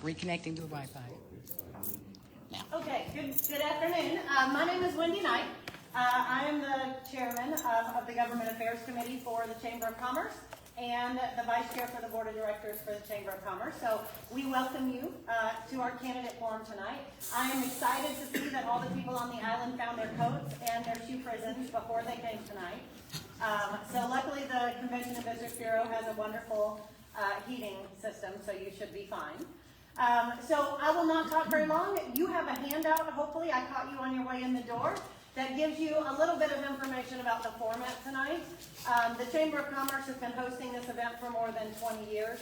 Reconnecting to the Wi-Fi. Now. Okay, good afternoon. My name is Wendy Knight. I am the chairman of the Government Affairs Committee for the Chamber of Commerce and the vice chair for the Board of Directors for the Chamber of Commerce. So we welcome you to our candidate forum tonight. I am excited to see that all the people on the island found their coats and their shoe prisons before they came tonight. So luckily the Convention and Visitors Bureau has a wonderful heating system, so you should be fine. So I will not talk very long. You have a handout, hopefully, I caught you on your way in the door, that gives you a little bit of information about the format tonight. The Chamber of Commerce has been hosting this event for more than 20 years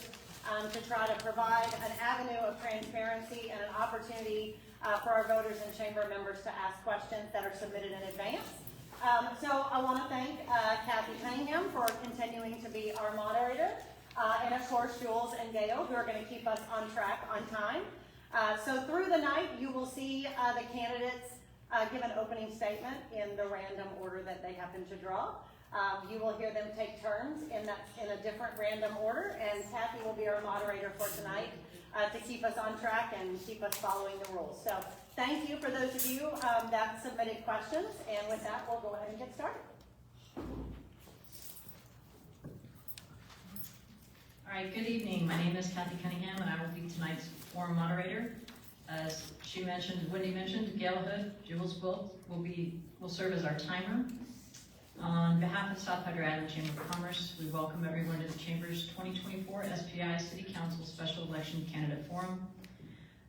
to try to provide an avenue of transparency and an opportunity for our voters and chamber members to ask questions that are submitted in advance. So I want to thank Kathy Cunningham for continuing to be our moderator. And of course, Jules and Gail, who are going to keep us on track on time. So through the night, you will see the candidates give an opening statement in the random order that they happen to draw. You will hear them take turns in a different random order, and Kathy will be our moderator for tonight to keep us on track and keep us following the rules. So thank you for those of you that submitted questions, and with that, we'll go ahead and get started. All right, good evening. My name is Kathy Cunningham, and I will be tonight's forum moderator. As Wendy mentioned, Gail Hood, Jules Wilt will serve as our timer. On behalf of South Padre Island Chamber of Commerce, we welcome everyone to the Chamber's 2024 SPI City Council Special Election Candidate Forum.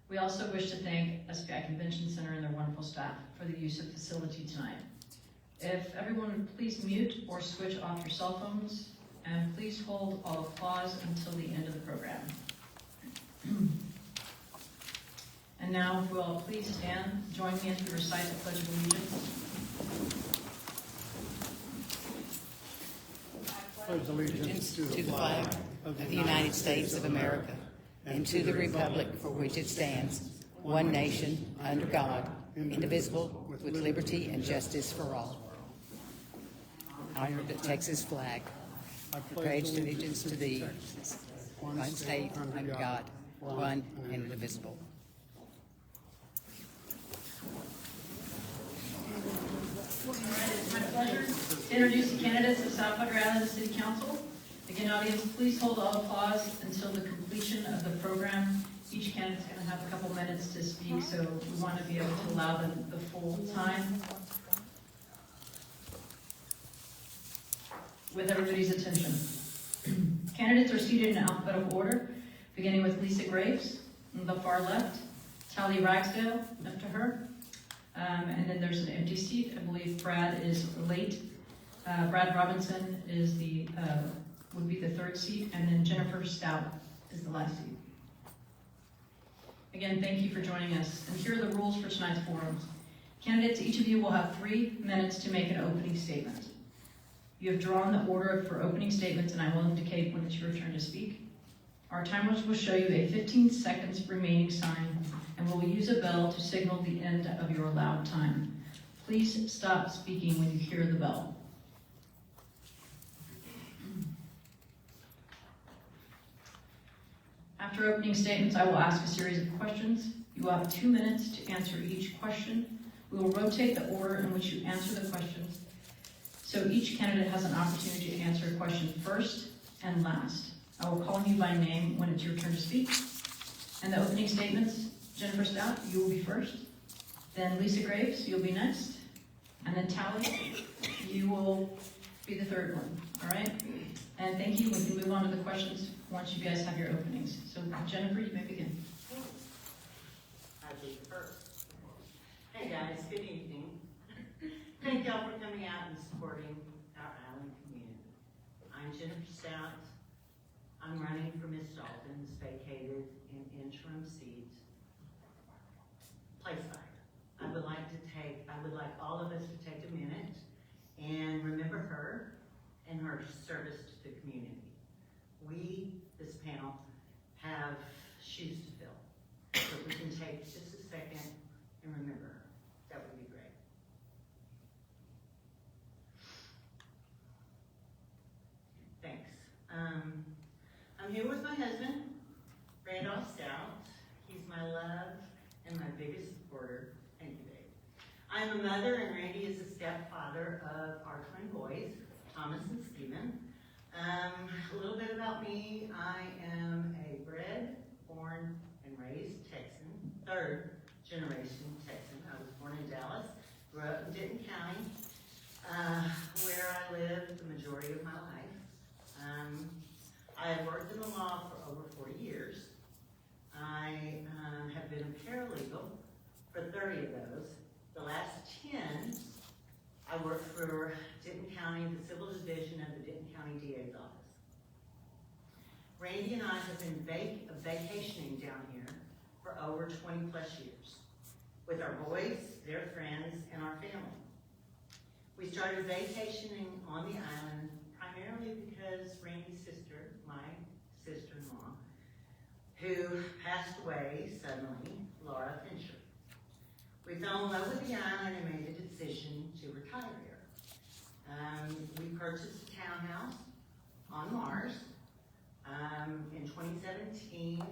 We also wish to thank SPI Convention Center and their wonderful staff for the use of facility tonight. If everyone would please mute or switch off your cell phones, and please hold all applause until the end of the program. And now, if we'll all please stand, join me as we recite the Pledge of Allegiance. Pledge allegiance to the flag of the United States of America and to the republic for which it stands, one nation, under God, indivisible, with liberty and justice for all. I honor the Texas flag. I pledge allegiance to thee, one state, under God, one and indivisible. All right, it's my pleasure to introduce the candidates of South Padre Island City Council. Again, audience, please hold all applause until the completion of the program. Each candidate's going to have a couple minutes to speak, so we want to be able to allow them the full time. With everybody's attention. Candidates are seated in alphabetical order, beginning with Lisa Graves on the far left, Tally Ragsdale up to her, and then there's an empty seat. I believe Brad is late. Brad Robinson is would be the third seat, and then Jennifer Stout is the last seat. Again, thank you for joining us. And here are the rules for tonight's forum. Candidates, each of you will have 3 minutes to make an opening statement. You have drawn the order for opening statements, and I will indicate when it's your turn to speak. Our timers will show you a 15 seconds remaining sign, and we'll use a bell to signal the end of your allowed time. Please stop speaking when you hear the bell. After opening statements, I will ask a series of questions. You will have 2 minutes to answer each question. We will rotate the order in which you answer the questions, so each candidate has an opportunity to answer a question first and last. I will call you by name when it's your turn to speak. And the opening statements, Jennifer Stout, you will be first. Then Lisa Graves, you'll be next. And then Tally, you will be the third one, all right? And thank you. We can move on to the questions once you guys have your openings. So Jennifer, you may begin. I'll be first. Hey guys, good evening. Thank y'all for coming out and supporting our island community. I'm Jennifer Stout. I'm running for Miss Dalton's vacated and interim seat. Place fire. I would like all of us to take a minute and remember her and her service to the community. We, this panel, have shoes to fill. So if we can take just a second and remember her, that would be great. Thanks. I'm here with my husband, Randolph Stout. He my love and my biggest supporter. Thank you, babe. I'm a mother, and Randy is a stepfather of our twin boys, Thomas and Stephen. A little bit about me. I am a bred, born, and raised Texan, third generation Texan. I was born in Dallas, grew up in Denton County, where I lived the majority of my life. I have worked in the law for over 40 years. I have been a paralegal for 30 of those. The last 10, I worked for Denton County, the Civil Division of the Denton County DA's office. Randy and I have been vacationing down here for over 20 plus years with our boys, their friends, and our family. We started vacationing on the island primarily because Randy's sister, my sister-in-law, who passed away suddenly, Laura Fincher. We fell in love with the island and made a decision to retire here. We purchased a townhouse on Mars. In 2017,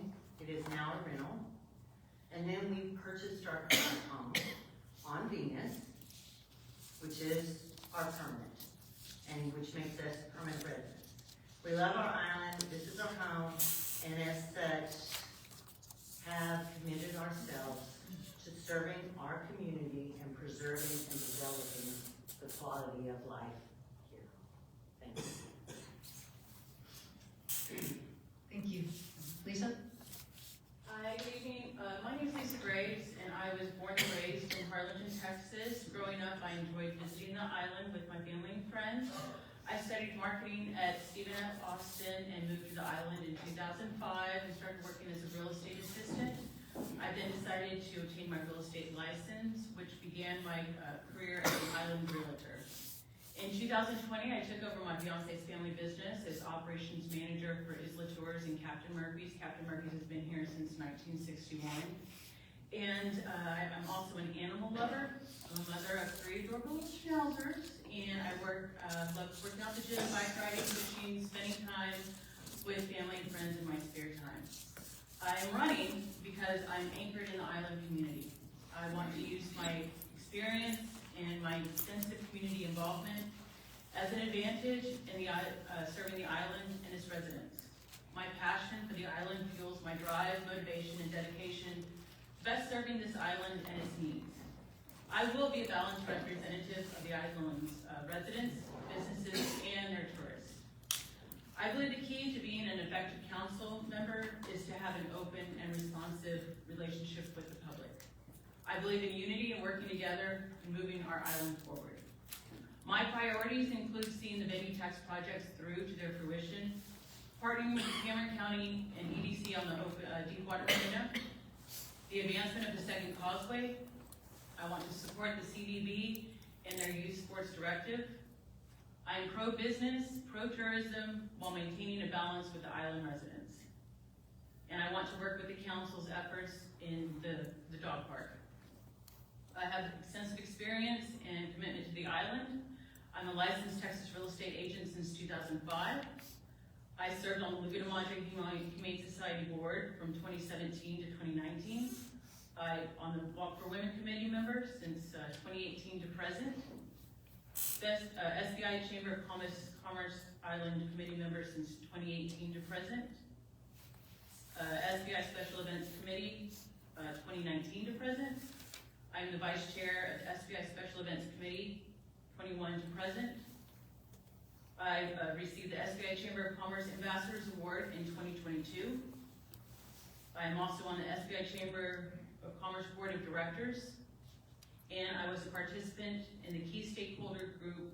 it is now a rental. And then we purchased our current home on Venus, which is our permanent, and which makes us permanent residents. We love our island, this is our home, and as such, have committed ourselves to serving our community and preserving and developing the quality of life here. Thank you. Thank you. Lisa? Hi, good evening. My name is Lisa Graves, and I was born and raised in Harlingen, Texas. Growing up, I enjoyed visiting the island with my family and friends. I studied marketing at Stephen F. Austin and moved to the island in 2005 and started working as a real estate assistant. I then decided to obtain my real estate license, which began my career as an island realtor. In 2020, I took over my fiance's family business as operations manager for Isla Tours and Captain Murphy's. Captain Murphy's has been here since 1961. And I'm also an animal lover. I'm a mother of 3 adorable schnauzers, and I love working out the gym, bike riding, fishing, spending time with family and friends in my spare time. I'm running because I'm anchored in the island community. I want to use my experience and my extensive community involvement as an advantage in serving the island and its residents. My passion for the island fuels my drive, motivation, and dedication to best serving this island and its needs. I will be a balanced representative of the island's residents, businesses, and their tourists. I believe the key to being an effective council member is to have an open and responsive relationship with the public. I believe in unity and working together and moving our island forward. My priorities include seeing the venue tax projects through to their fruition, partnering with Cameron County and EDC on the Deepwater Arena, the advancement of the Second Causeway. I want to support the CDB and their youth sports directive. I am pro-business, pro-tourism, while maintaining a balance with the island residents. And I want to work with the council's efforts in the dog park. I have extensive experience and commitment to the island. I'm a licensed Texas real estate agent since 2005. I served on the Laguna Madre Humane Society Board from 2017 to 2019. On the Walk for Women Committee member since 2018 to present. SBI Chamber of Commerce Island Committee member since 2018 to present. SBI Special Events Committee 2019 to present. I'm the Vice Chair of the SBI Special Events Committee 21 to present. I received the SBI Chamber of Commerce Ambassadors Award in 2022. I am also on the SBI Chamber of Commerce Board of Directors, and I was a participant in the key stakeholder group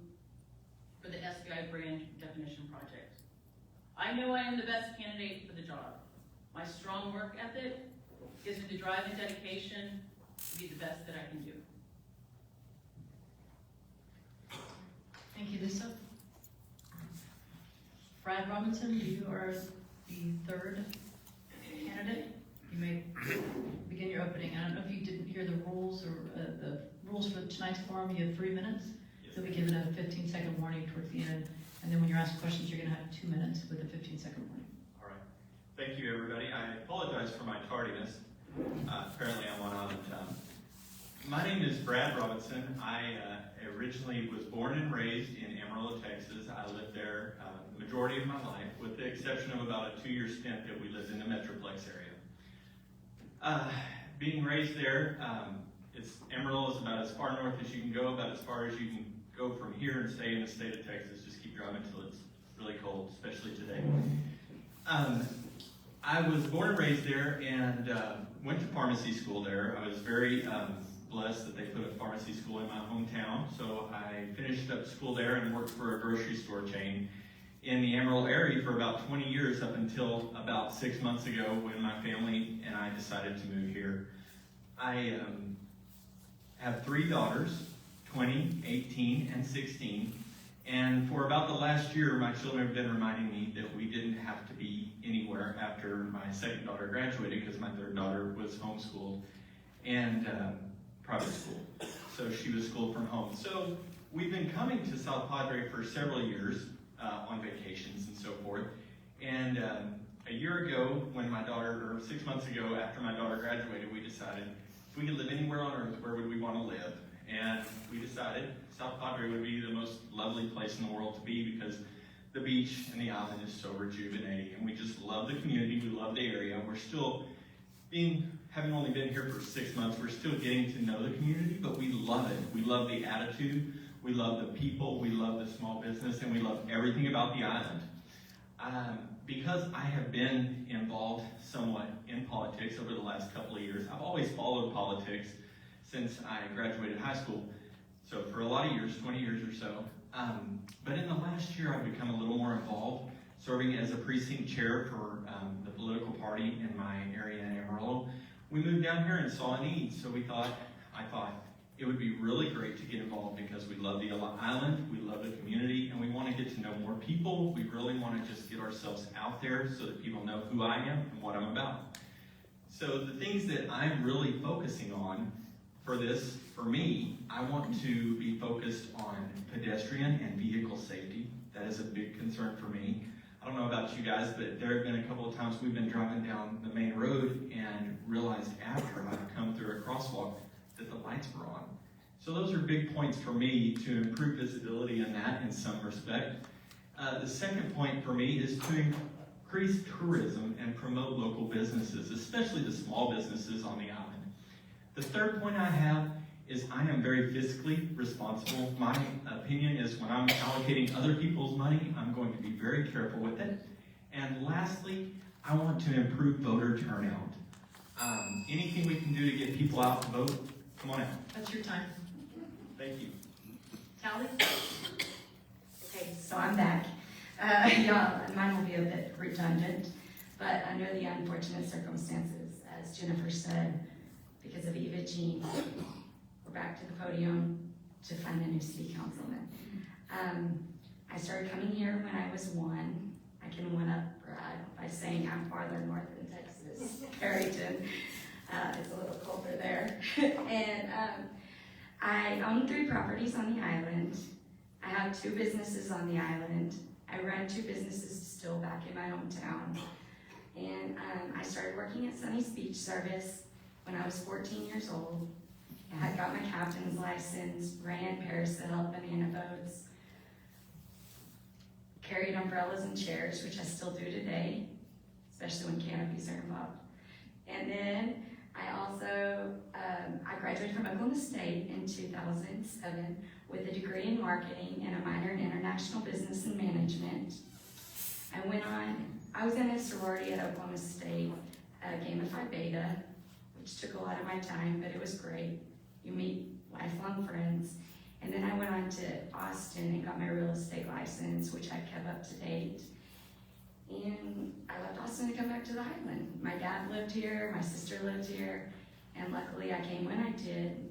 for the SBI Brand Definition Project. I know I am the best candidate for the job. My strong work ethic gives me the drive and dedication to be the best that I can do. Thank you, Lisa. Brad Robinson, you are the 3rd candidate. You may begin your opening. I don't know if you didn't hear the rules or the rules for tonight's forum. You have 3 minutes. Yes. You'll be given a 15-second warning towards the end. And then when you're asked questions, you're going to have 2 minutes with a 15-second warning. All right. Thank you, everybody. I apologize for my tardiness. Apparently I'm on island time. My name is Brad Robinson. I originally was born and raised in Amarillo, Texas. I lived there the majority of my life, with the exception of about a 2-year stint that we lived in the Metroplex area. Being raised there, Amarillo is about as far north as you can go, about as far as you can go from here and stay in the state of Texas. Just keep driving until it's really cold, especially today. I was born and raised there and went to pharmacy school there. I was very blessed that they put a pharmacy school in my hometown. So I finished up school there and worked for a grocery store chain in the Amarillo area for about 20 years, up until about 6 months ago when my family and I decided to move here. I have 3 daughters, 20, 18, and 16. And for about the last year, my children have been reminding me that we didn't have to be anywhere after my second daughter graduated, because my third daughter was homeschooled and private school. So she was schooled from home. So we've been coming to South Padre for several years on vacations and so forth. And a year ago, or 6 months ago, after my daughter graduated, we decided if we could live anywhere on earth, where would we want to live? And we decided South Padre would be the most lovely place in the world to be, because the beach and the island is so rejuvenating, and we just love the community, we love the area. We're still having only been here for 6 months, we're still getting to know the community, but we love it. We love the attitude, we love the people, we love the small business, and we love everything about the island. Because I have been involved somewhat in politics over the last couple of years, I've always followed politics since I graduated high school. So for a lot of years, 20 years or so. But in the last year, I've become a little more involved, serving as a precinct chair for the political party in my area in Amarillo. We moved down here and saw a need, so I thought it would be really great to get involved, because we love the island, we love the community, and we want to get to know more people. We really want to just get ourselves out there so that people know who I am and what I'm about. So the things that I'm really focusing on for me, I want to be focused on pedestrian and vehicle safety. That is a big concern for me. I don't know about you guys, but there have been a couple of times we've been driving down the main road and realized after I've come through a crosswalk that the lights were on. So those are big points for me to improve visibility in that in some respect. The second point for me is to increase tourism and promote local businesses, especially the small businesses on the island. The third point I have is I am very fiscally responsible. My opinion is when I'm allocating other people's money, I'm going to be very careful with it. And lastly, I want to improve voter turnout. Anything we can do to get people out to vote, come on out. That's your time. Thank you. Callie? Okay, so I'm back. Mine will be a bit redundant, but under the unfortunate circumstances, as Jennifer said, because of Eva Jean, we're back to the podium to find a new city councilman. I started coming here when I was 1. I can one-up Brad by saying I'm farther north than Texas, Perryton. It's a little colder there. And I own 3 properties on the island. I have 2 businesses on the island. I run 2 businesses still back in my hometown. And I started working at Sunny's Beach Service when I was 14 years old. I had got my captain's license, ran parasail, banana boats, carried umbrellas and chairs, which I still do today, especially when canopies are involved. And then I also, I graduated from Oklahoma State in 2007 with a degree in marketing and a minor in international business and management. I was in a sorority at Oklahoma State, Gamma Phi Beta, which took a lot of my time, but it was great. You meet lifelong friends. And then I went on to Austin and got my real estate license, which I've kept up to date. And I left Austin to come back to the island. My dad lived here, my sister lived here, and luckily I came when I did.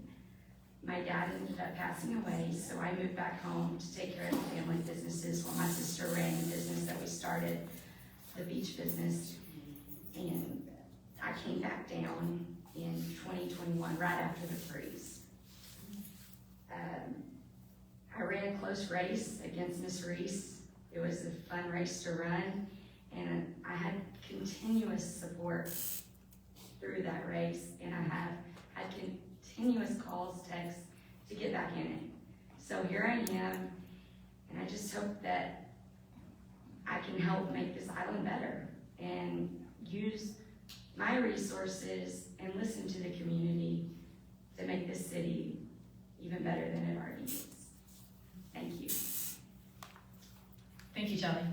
My dad ended up passing away, so I moved back home to take care of the family businesses while my sister ran the business that we started, the beach business. And I came back down in 2021, right after the freeze. I ran a close race against Miss Reese. It was a fun race to run, and I had continuous support through that race, and I have had continuous calls, texts to get back in it. So here I am, and I just hope that I can help make this island better and use my resources and listen to the community to make this city even better than it already is. Thank you. Thank you, Kelly.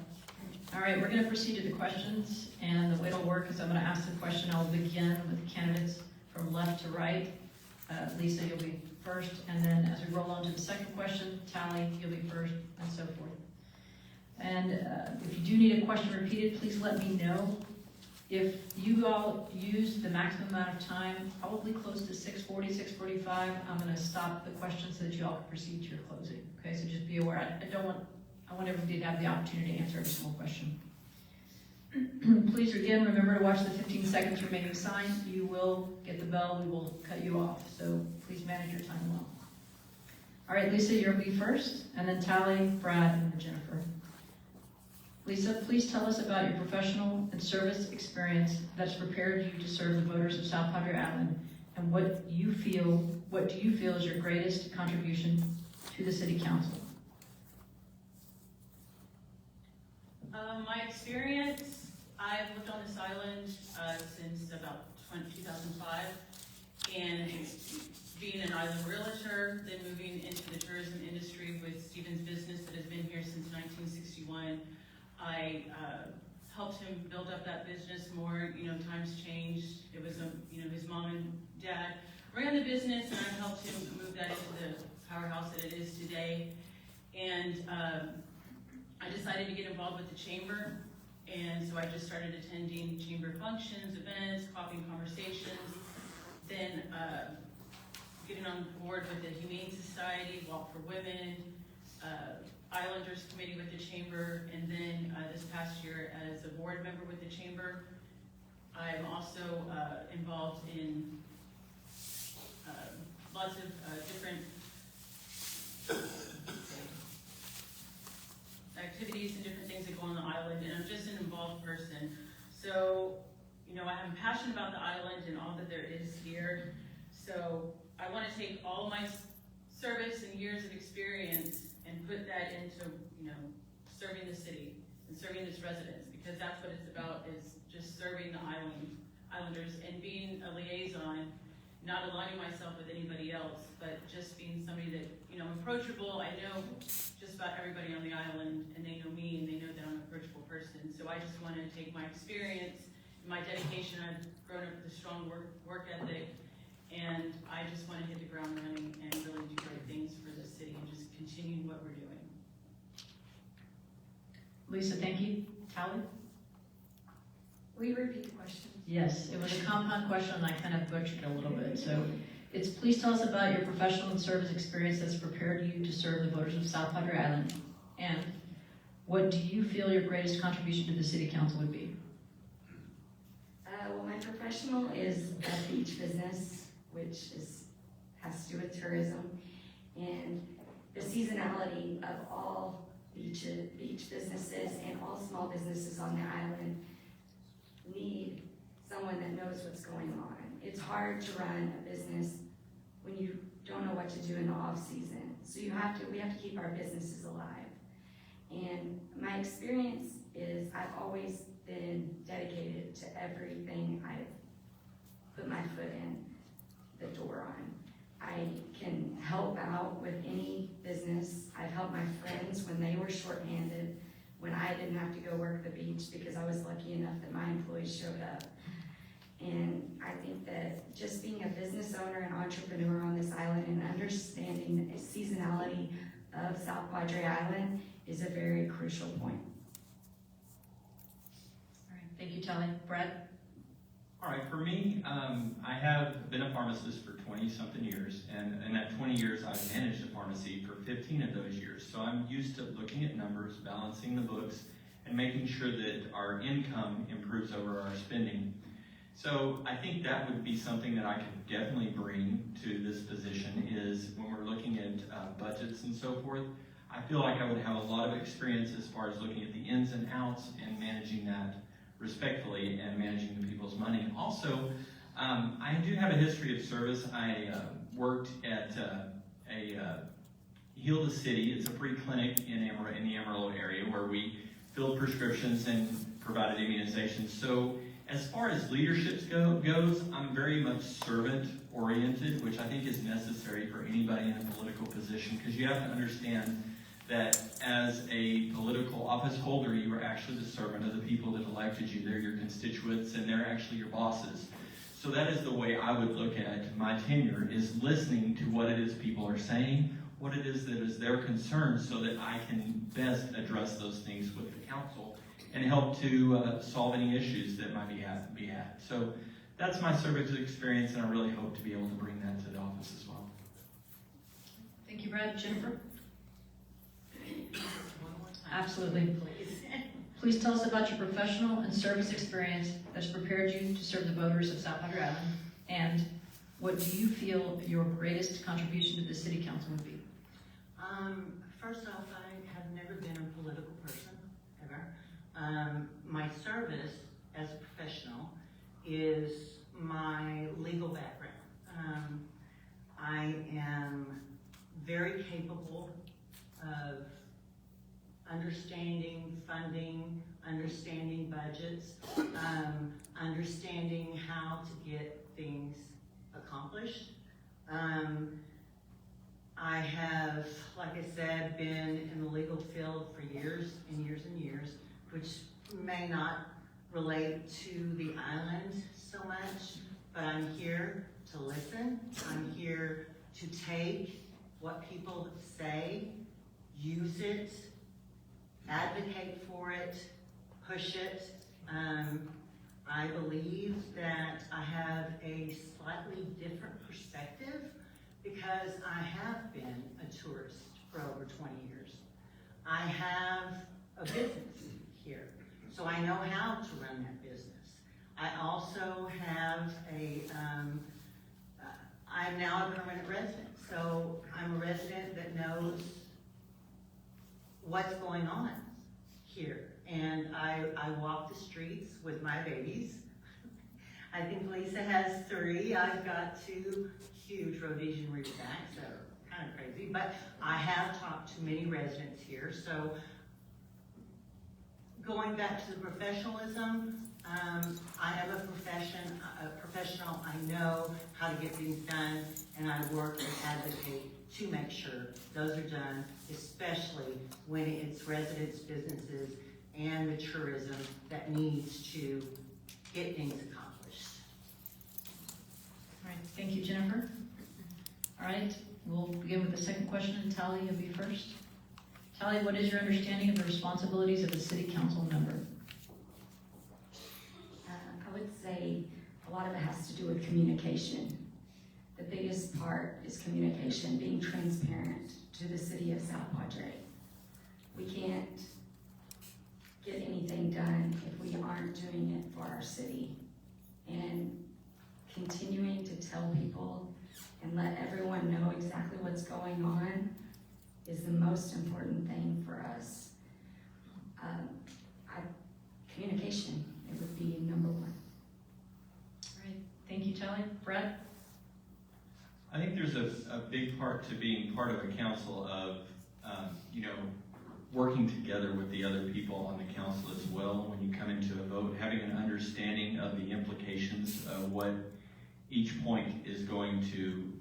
All right, we're going to proceed to the questions, and the way it'll work is I'm going to ask the question. I'll begin with the candidates from left to right. Lisa, you'll be first, and then as we roll on to the second question, Tally, you'll be first, and so forth. And if you do need a question repeated, please let me know. If you all use the maximum amount of time, probably close to 6:40, 6:45, I'm going to stop the question so that you all can proceed to your closing. Okay, so just be aware. I want everybody to have the opportunity to answer every single question. Please again remember to watch the 15 seconds remaining sign. You will get the bell. We will cut you off. So please manage your time well. All right, Lisa, you'll be first, and then Tally, Brad, and Jennifer. Lisa, please tell us about your professional and service experience that's prepared you to serve the voters of South Padre Island, and what do you feel is your greatest contribution to the City Council? My experience, I've lived on this island since about 2005, and being an island realtor, then moving into the tourism industry with Stephen's business that has been here since 1961. I helped him build up that business more. Times changed. It was his mom and dad ran the business, and I helped him move that into the powerhouse that it is today. And I decided to get involved with the chamber, and so I just started attending chamber functions, events, coffee and conversations, then getting on board with the Humane Society, Walk for Women, Islanders Committee with the chamber, and then this past year as a board member with the chamber. I'm also involved in lots of different activities and different things that go on the island, and I'm just an involved person. So, I'm passionate about the island and all that there is here. So I want to take all my service and years of experience and put that into, serving the city and serving its residents, because that's what it's about, is just serving the islanders and being a liaison, not aligning myself with anybody else, but just being somebody that, approachable. I know just about everybody on the island, and they know me, and they know that I'm an approachable person. So I just want to take my experience, my dedication. I've grown up with a strong work ethic, and I just want to hit the ground running and really do great things for the city and just continue what we're doing. Lisa, thank you. Tally? Will you repeat the question? Yes, it was a compound question, and I kind of butchered it a little bit. So it's please tell us about your professional and service experience that's prepared you to serve the voters of South Padre Island, and what do you feel your greatest contribution to the City Council would be? Well, my professional is a beach business, which has to do with tourism, and the seasonality of all beach businesses and all small businesses on the island need someone that knows what's going on. It's hard to run a business when you don't know what to do in the off season. So we have to keep our businesses alive. And my experience is I've always been dedicated to everything I've put my foot in the door on. I can help out with any business. I've helped my friends when they were shorthanded, when I didn't have to go work the beach because I was lucky enough that my employees showed up. And I think that just being a business owner and entrepreneur on this island and understanding the seasonality of South Padre Island is a very crucial point. All right, thank you, Tally. Brad? All right, for me, I have been a pharmacist for 20-something years, and in that 20 years, I've managed a pharmacy for 15 of those years. So I'm used to looking at numbers, balancing the books, and making sure that our income improves over our spending. So I think that would be something that I could definitely bring to this position, is when we're looking at budgets and so forth. I feel like I would have a lot of experience as far as looking at the ins and outs and managing that respectfully and managing the people's money. Also, I do have a history of service. I worked at Heal the City. It's a free clinic in the Amarillo area where we filled prescriptions and provided immunizations. So as far as leadership goes, I'm very much servant-oriented, which I think is necessary for anybody in a political position, because you have to understand that as a political office holder, you are actually the servant of the people that elected you. They're your constituents, and they're actually your bosses. So that is the way I would look at my tenure, is listening to what it is people are saying, what it is that is their concern, so that I can best address those things with the council and help to solve any issues that might be had. So that's my service experience, and I really hope to be able to bring that to the office as well. Thank you, Brad. Jennifer? One more time. Absolutely. Please. Please tell us about your professional and service experience that's prepared you to serve the voters of South Padre Island, and what do you feel your greatest contribution to the city council would be? First off, I have never been a political person, ever. My service as a professional is my legal background. I am very capable of understanding funding, understanding budgets, understanding how to get things accomplished. I have, like I said, been in the legal field for years and years and years, which may not relate to the island so much, but I'm here to listen. I'm here to take what people say, use it, advocate for it, push it. I believe that I have a slightly different perspective because I have been a tourist for over 20 years. I have a business here, so I know how to run that business. I also have I'm now a permanent resident, so I'm a resident that knows what's going on here. And I walk the streets with my babies. I think Lisa has 3. I've got 2 huge Rhodesian Ridgebacks that are kind of crazy, but I have talked to many residents here. So going back to the professionalism, I am a professional. I know how to get things done, and I work and advocate to make sure those are done, especially when it's residents, businesses, and the tourism that needs to get things accomplished. All right, thank you, Jennifer. All right, we'll begin with the second question. Tally, you'll be first. Tally, what is your understanding of the responsibilities of a city council member? I would say a lot of it has to do with communication. The biggest part is communication, being transparent to the city of South Padre. We can't get anything done if we aren't doing it for our city. And continuing to tell people and let everyone know exactly what's going on is the most important thing for us. Communication, it would be number 1. All right, thank you, Tally. Brett? I think there's a big part to being part of a council of, working together with the other people on the council as well. When you come into a vote, having an understanding of the implications of what each point is going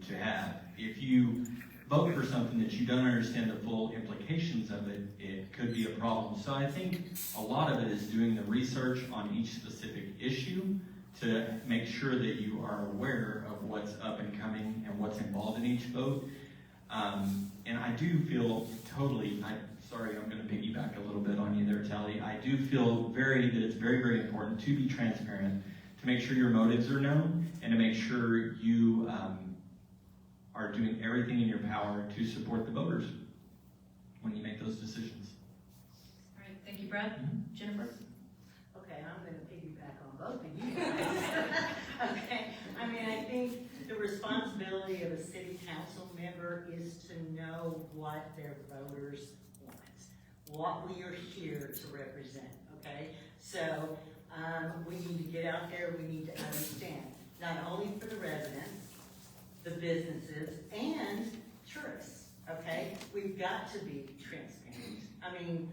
to have. If you vote for something that you don't understand the full implications of it, it could be a problem. So I think a lot of it is doing the research on each specific issue to make sure that you are aware of what's up and coming and what's involved in each vote. And I do feel totally, sorry, I'm going to piggyback a little bit on you there, Tally. I do feel that it's very, very important to be transparent, to make sure your motives are known, and to make sure you are doing everything in your power to support the voters when you make those decisions. All right, thank you, Brad. Jennifer? Okay, I'm going to piggyback on both of you guys. Okay, I mean, I think the responsibility of a city council member is to know what their voters want, what we are here to represent, okay? So we need to get out there, we need to understand. not only for the residents, the businesses, and tourists, okay? We've got to be transparent. I mean,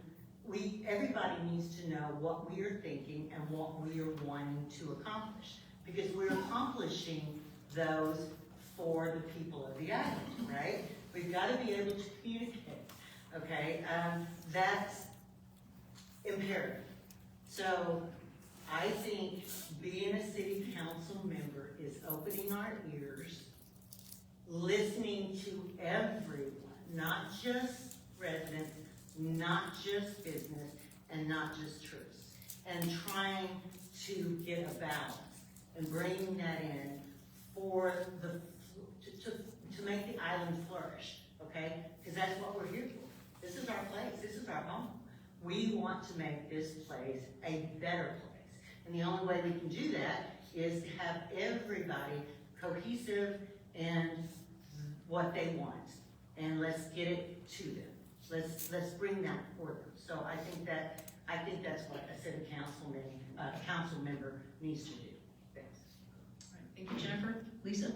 everybody needs to know what we are thinking and what we are wanting to accomplish, because we're accomplishing those for the people of the island, right? We've got to be able to communicate, okay? That's imperative. So I think being a city council member is opening our ears, listening to everyone, not just residents, not just business, and not just tourists, and trying to get a balance and bringing that in for to make the island flourish, okay? Because that's what we're here for. This is our place. This is our home. We want to make this place a better place. And the only way we can do that is to have everybody cohesive in what they want. And let's get it to them. Let's bring that for them. So I think that's what a city council member needs to do. Thanks. All right, thank you, Jennifer. Lisa?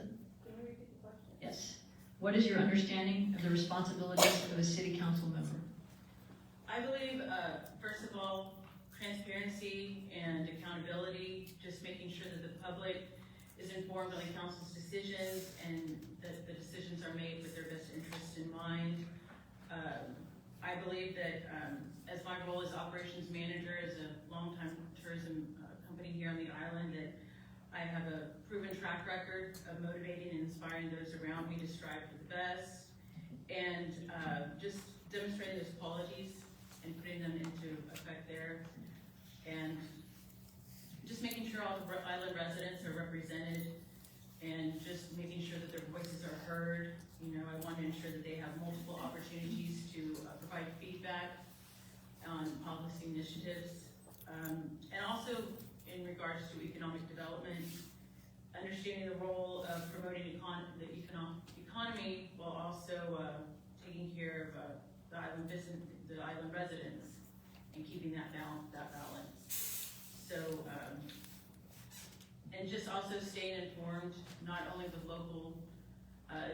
Yes. What is your understanding of the responsibilities of a city council member? I believe, first of all, transparency and accountability, just making sure that the public is informed on the council's decisions and that the decisions are made with their best interest in mind. I believe that as my role as operations manager, as a longtime tourism company here on the island, that I have a proven track record of motivating and inspiring those around me to strive for the best, and just demonstrating those qualities and putting them into effect there, and just making sure all the island residents are represented, and just making sure that their voices are heard. You know, I want to ensure that they have multiple opportunities to provide feedback on policy initiatives, and also in regards to economic development, understanding the role of promoting the economy while also taking care of the island residents, and keeping that balance. So, and just also staying informed, not only with local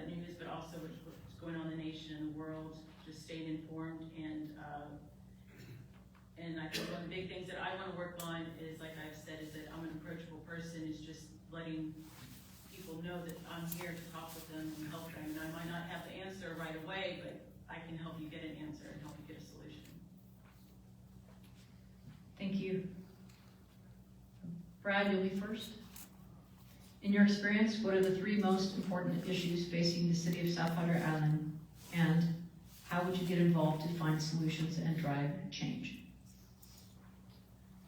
news, but also what's going on in the nation and the world, just staying informed. And I think one of the big things that I want to work on is, like I've said, is that I'm an approachable person, is just letting people know that I'm here to talk with them and help them. And I might not have the answer right away, but I can help you get an answer and help you get a solution. Thank you. Brad, you'll be first. In your experience, what are the three most important issues facing the city of Southwater Island, and how would you get involved to find solutions and drive change?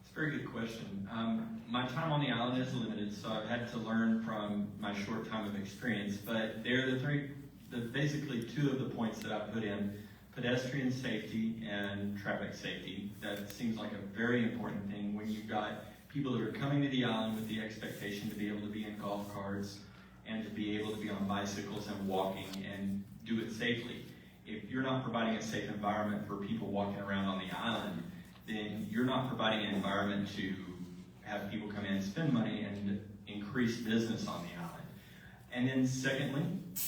It's a very good question. My time on the island is limited, so I've had to learn from my short time of experience, but they're basically two of the points that I put in: pedestrian safety and traffic safety. That seems like a very important thing when you've got people that are coming to the island with the expectation to be able to be in golf carts and to be able to be on bicycles and walking and do it safely. If you're not providing a safe environment for people walking around on the island, then you're not providing an environment to have people come in and spend money and increase business on the island. And then secondly,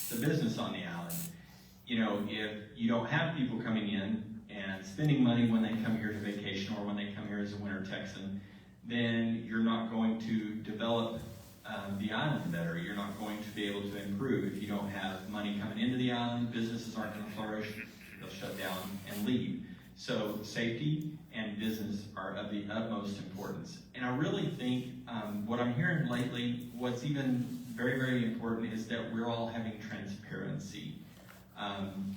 the business on the island. You know, if you don't have people coming in and spending money when they come here to vacation or when they come here as a winter Texan, then you're not going to develop the island better. You're not going to be able to improve. If you don't have money coming into the island, businesses aren't going to flourish. They'll shut down and leave. So safety and business are of the utmost importance. And I really think what I'm hearing lately, what's even very, very important is that we're all having transparency.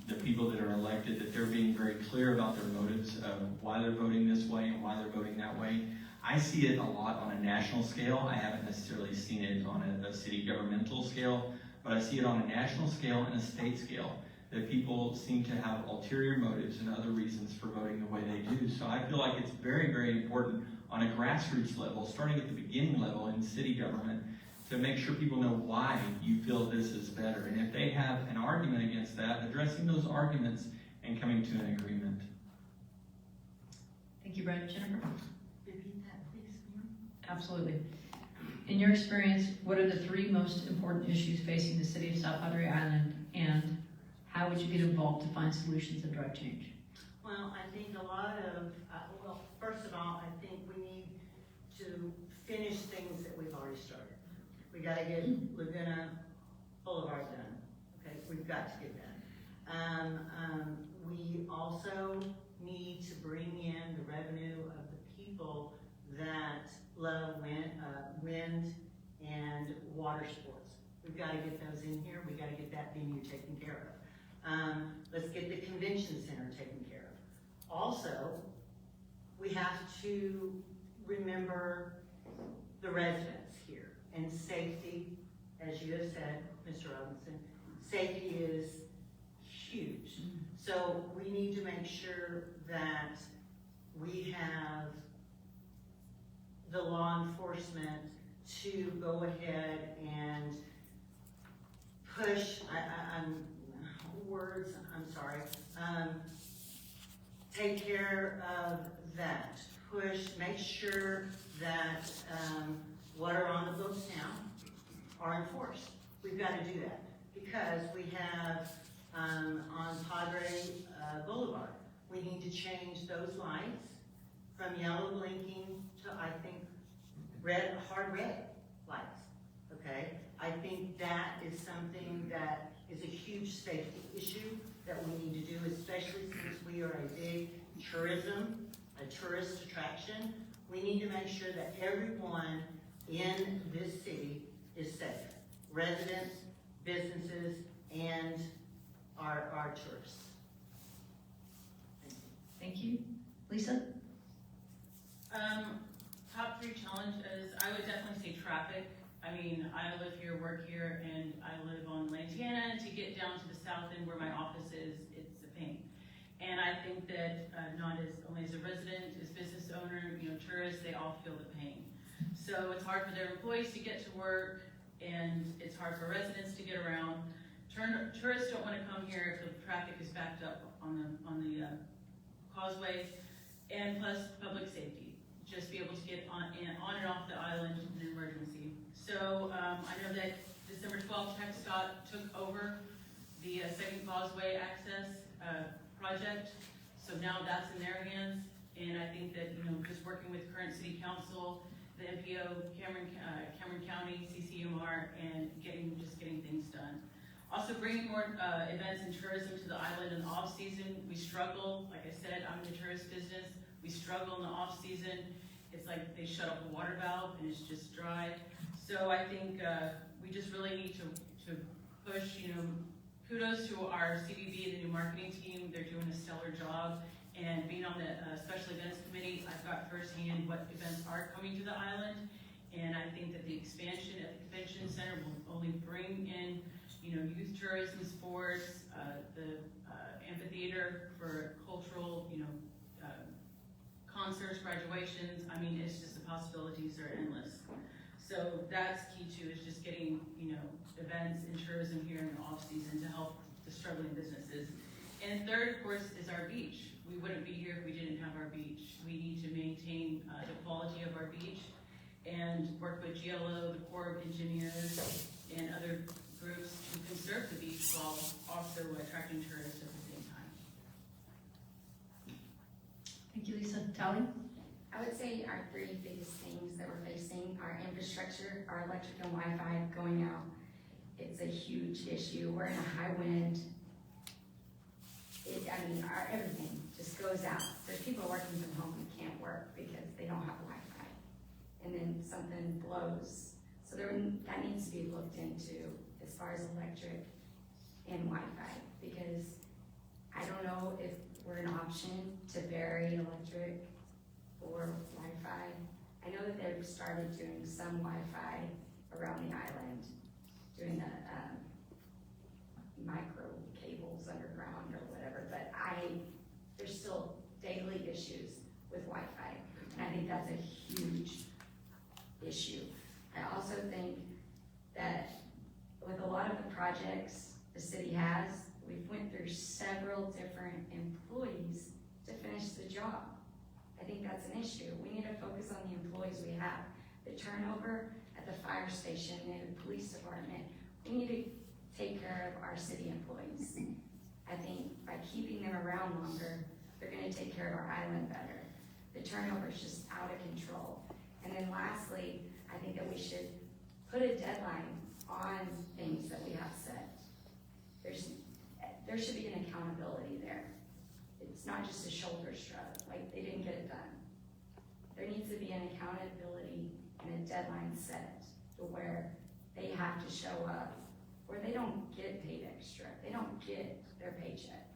The people that are elected, that they're being very clear about their motives of why they're voting this way and why they're voting that way. I see it a lot on a national scale. I haven't necessarily seen it on a city governmental scale, but I see it on a national scale and a state scale, that people seem to have ulterior motives and other reasons for voting the way they do. So I feel like it's very, very important on a grassroots level, starting at the beginning level in city government, to make sure people know why you feel this is better. And if they have an argument against that, addressing those arguments and coming to an agreement. Thank you, Brad. Jennifer? Repeat that, please. Absolutely. In your experience, what are the 3 most important issues facing the city of South Padre Island, and how would you get involved to find solutions and drive change? Well, I think a lot of, well, first of all, I think we need to finish things that we've already started. We gotta get Laguna Boulevard done, okay? We've got to get that. We also need to bring in the revenue of the people that love wind and water sports. We've gotta get those in here. We gotta get that venue taken care of. Let's get the convention center taken care of. Also, we have to remember the residents here and safety, as you have said, Mr. Robinson, safety is huge. So we need to make sure that we have the law enforcement to go ahead and push, I'm sorry, take care of that. Push, make sure that what are on the books now are enforced. We've got to do that because we have on Padre Boulevard, we need to change those lights from yellow blinking to, I think, red, hard red lights, okay? I think that is something that is a huge safety issue that we need to do, especially since we are a big a tourist attraction. We need to make sure that everyone in this city is safe. Residents, businesses, and our tourists. Thank you. Lisa? Top 3 challenges, I would definitely say traffic. I mean, I live here, work here, and I live on Lantana. To get down to the south end where my office is, it's a pain. And I think that not as only as a resident, as business owner, tourists, they all feel the pain. So it's hard for their employees to get to work, and it's hard for residents to get around. Tourists don't want to come here if the traffic is backed up on the causeway, and plus public safety. Just be able to get on and off the island in an emergency. So I know that December 12th, TxDOT took over the second causeway access project. So now that's in their hands. And I think that, just working with current city council, the MPO, Cameron County, CCMR, and getting things done. Also bringing more events and tourism to the island in the off season. We struggle, like I said, I'm in the tourist business. We struggle in the off season. It's like they shut off the water valve and it's just dry. So I think we just really need to push, kudos to our CBB and the new marketing team. They're doing a stellar job. And being on the special events committee, I've got firsthand what events are coming to the island. And I think that the expansion at the convention center will only bring in, youth tourism, sports, the amphitheater for cultural, concerts, graduations. I mean, it's just the possibilities are endless. So that's key too, is just getting, events and tourism here in the off season to help the struggling businesses. And third, of course, is our beach. We wouldn't be here if we didn't have our beach. We need to maintain the quality of our beach and work with GLO, the Corps of Engineers, and other groups to conserve the beach while also attracting tourists at the same time. Thank you, Lisa. Tally? I would say our 3 biggest things that we're facing are infrastructure, our electric and Wi-Fi going out. It's a huge issue. We're in a high wind. Our everything just goes out. There's people working from home who can't work because they don't have Wi-Fi. And then something blows. So that needs to be looked into as far as electric and Wi-Fi, because I don't know if we're an option to bury electric or Wi-Fi. I know that they've started doing some Wi-Fi around the island, doing the micro cables underground or whatever, but there's still daily issues with Wi-Fi, and I think that's a huge issue. I also think that with a lot of the projects the city has, we've went through several different employees to finish the job. I think that's an issue. We need to focus on the employees we have. The turnover at the fire station and the police department. We need to take care of our city employees. I think by keeping them around longer, they're gonna take care of our island better. The turnover is just out of control. And then lastly, I think that we should put a deadline on things that we have set. There should be an accountability there. It's not just a shoulder shrug, like they didn't get it done. There needs to be an accountability and a deadline set to where they have to show up, where they don't get paid extra, they don't get their paycheck.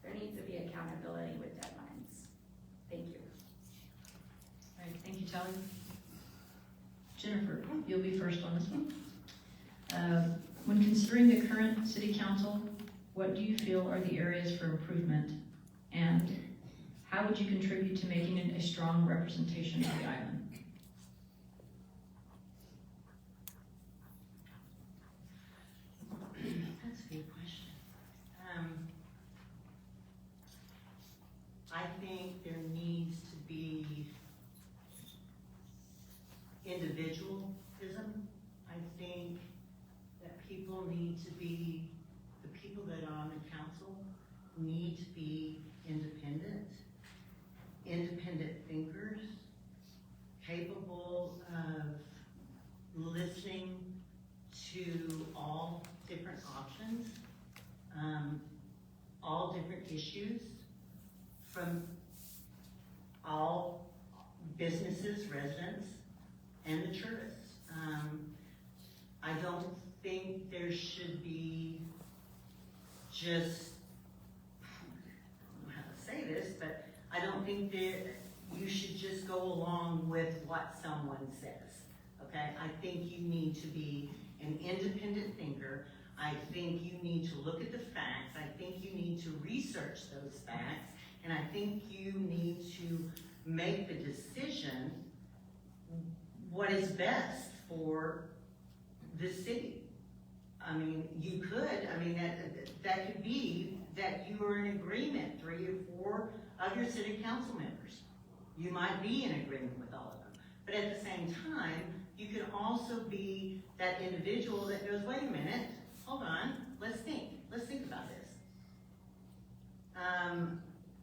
There needs to be accountability with deadlines. Thank you. All right, thank you, Tally. Jennifer, you'll be first on this one. When considering the current city council, what do you feel are the areas for improvement? And how would you contribute to making it a strong representation of the island? That's a good question. I think there needs to be individualism. I think that people need to be, the people that are on the council need to be independent thinkers, capable of listening to all different options, all different issues from all businesses, residents, and the tourists. I don't think there should be just, I don't know how to say this, but I don't think that you should just go along with what someone says, okay? I think you need to be an independent thinker. I think you need to look at the facts. I think you need to research those facts. And I think you need to make the decision what is best for the city. I mean, you could, that could be that you are in agreement, 3 or 4 of your city council members. You might be in agreement with all of them. But at the same time, you can also be that individual that goes, wait a minute, hold on, let's think about this.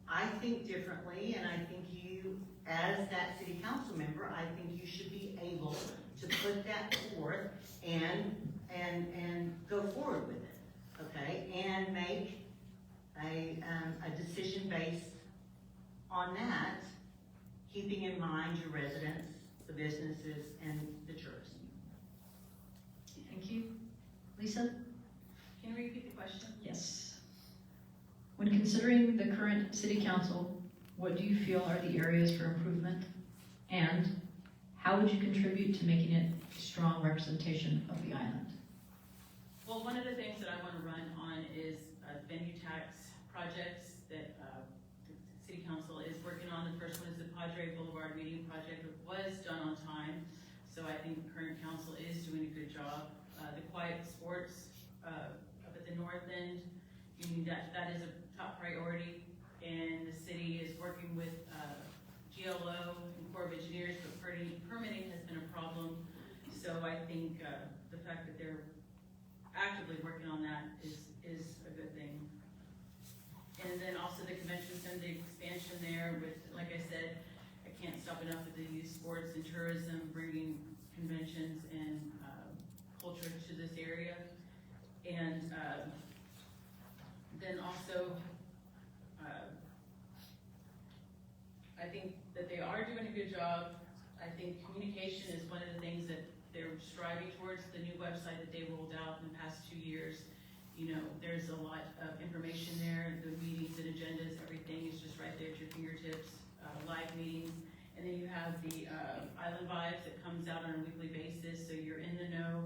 I think differently, and I think you, as that city council member, I think you should be able to put that forth and go forward with it, okay? And make a decision based on that, keeping in mind your residents, the businesses, and the tourists. Thank you. Lisa? Can you repeat the question? Yes. When considering the current city council, what do you feel are the areas for improvement? And how would you contribute to making it a strong representation of the island? Well, one of the things that I want to run on is venue tax projects that the city council is working on. The first one is the Padre Boulevard Median project. It was done on time, so I think the current council is doing a good job. The quiet sports up at the north end, that is a top priority, and the city is working with GLO and Corps of Engineers, but permitting has been a problem. So I think the fact that they're actively working on that is a good thing. And then also the convention center, the expansion there with, like I said, I can't stop enough with the youth sports and tourism, bringing conventions and culture to this area. And then also, I think that they are doing a good job. I think communication is one of the things that they're striving towards. The new website that they rolled out in the past 2 years, there's a lot of information there. The meetings and agendas, everything is just right there at your fingertips, live meetings. And then you have the Island Vibes that comes out on a weekly basis, so you're in the know.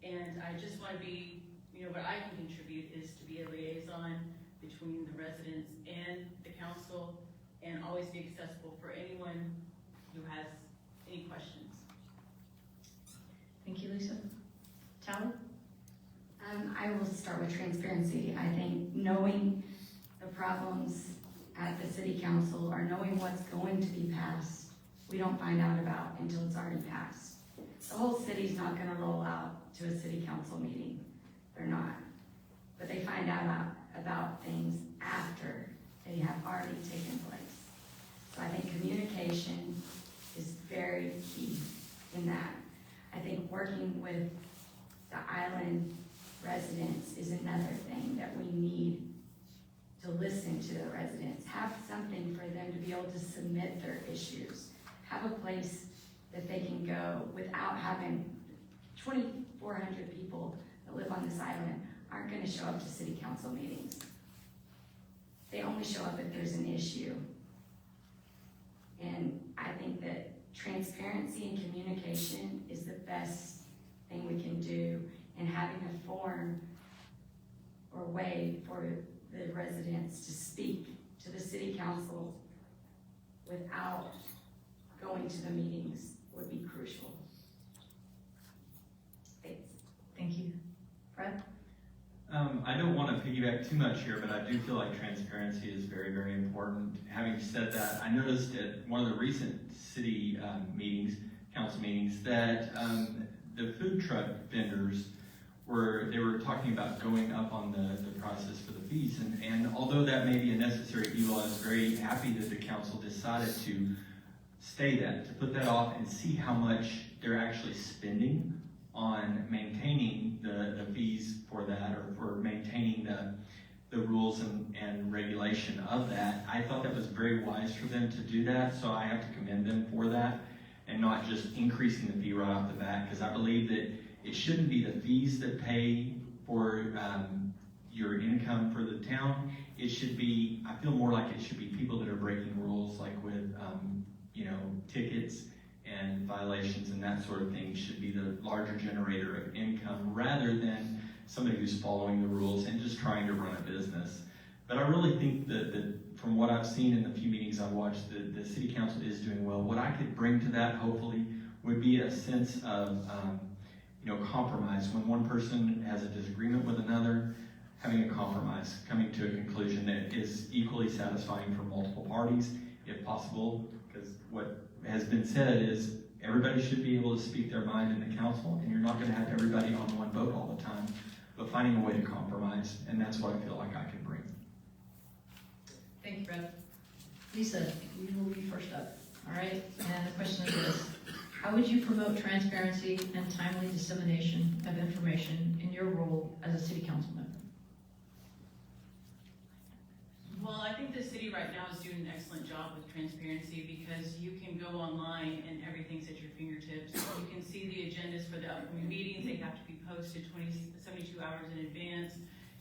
And I just want to be, what I can contribute is to be a liaison between the residents and the council, and always be accessible for anyone who has any questions. Thank you, Lisa. Tally? I will start with transparency. I think knowing the problems at the city council or knowing what's going to be passed, we don't find out about until it's already passed. The whole city's not gonna roll out to a city council meeting. They're not. But they find out about things after they have already taken place. So I think communication is very key in that. I think working with the island residents is another thing that we need to listen to the residents. Have something for them to be able to submit their issues. Have a place that they can go without having 2,400 people that live on this island aren't gonna show up to city council meetings. They only show up if there's an issue. And I think that transparency and communication is the best thing we can do, and having a forum or way for the residents to speak to the city council without going to the meetings would be crucial. Thanks. Thank you. Fred? I don't want to piggyback too much here, but I do feel like transparency is very, very important. Having said that, I noticed at one of the recent city council meetings, that the food truck vendors they were talking about going up on the process for the fees. And although that may be a necessary evil, I was very happy that the council decided to to put that off and see how much they're actually spending on maintaining the fees for that, or for maintaining the rules and regulation of that. I thought that was very wise for them to do that, so I have to commend them for that, and not just increasing the fee right off the bat, because I believe that it shouldn't be the fees that pay for your income for the town. It should be, I feel more like it should be people that are breaking rules, like with tickets and violations and that sort of thing should be the larger generator of income, rather than somebody who's following the rules and just trying to run a business. But I really think that from what I've seen in the few meetings I've watched, the city council is doing well. What I could bring to that, hopefully, would be a sense of compromise. When one person has a disagreement with another, having a compromise, coming to a conclusion that is equally satisfying for multiple parties, if possible, because what has been said is everybody should be able to speak their mind in the council, and you're not going to have everybody on one boat all the time, but finding a way to compromise, and that's what I feel like I can bring. Thank you, Brett. Lisa, you will be first up. All right, and the question is this: how would you promote transparency and timely dissemination of information in your role as a city council member? Well, I think the city right now is doing an excellent job with transparency, because you can go online and everything's at your fingertips. You can see the agendas for the upcoming meetings. They have to be posted 72 hours in advance.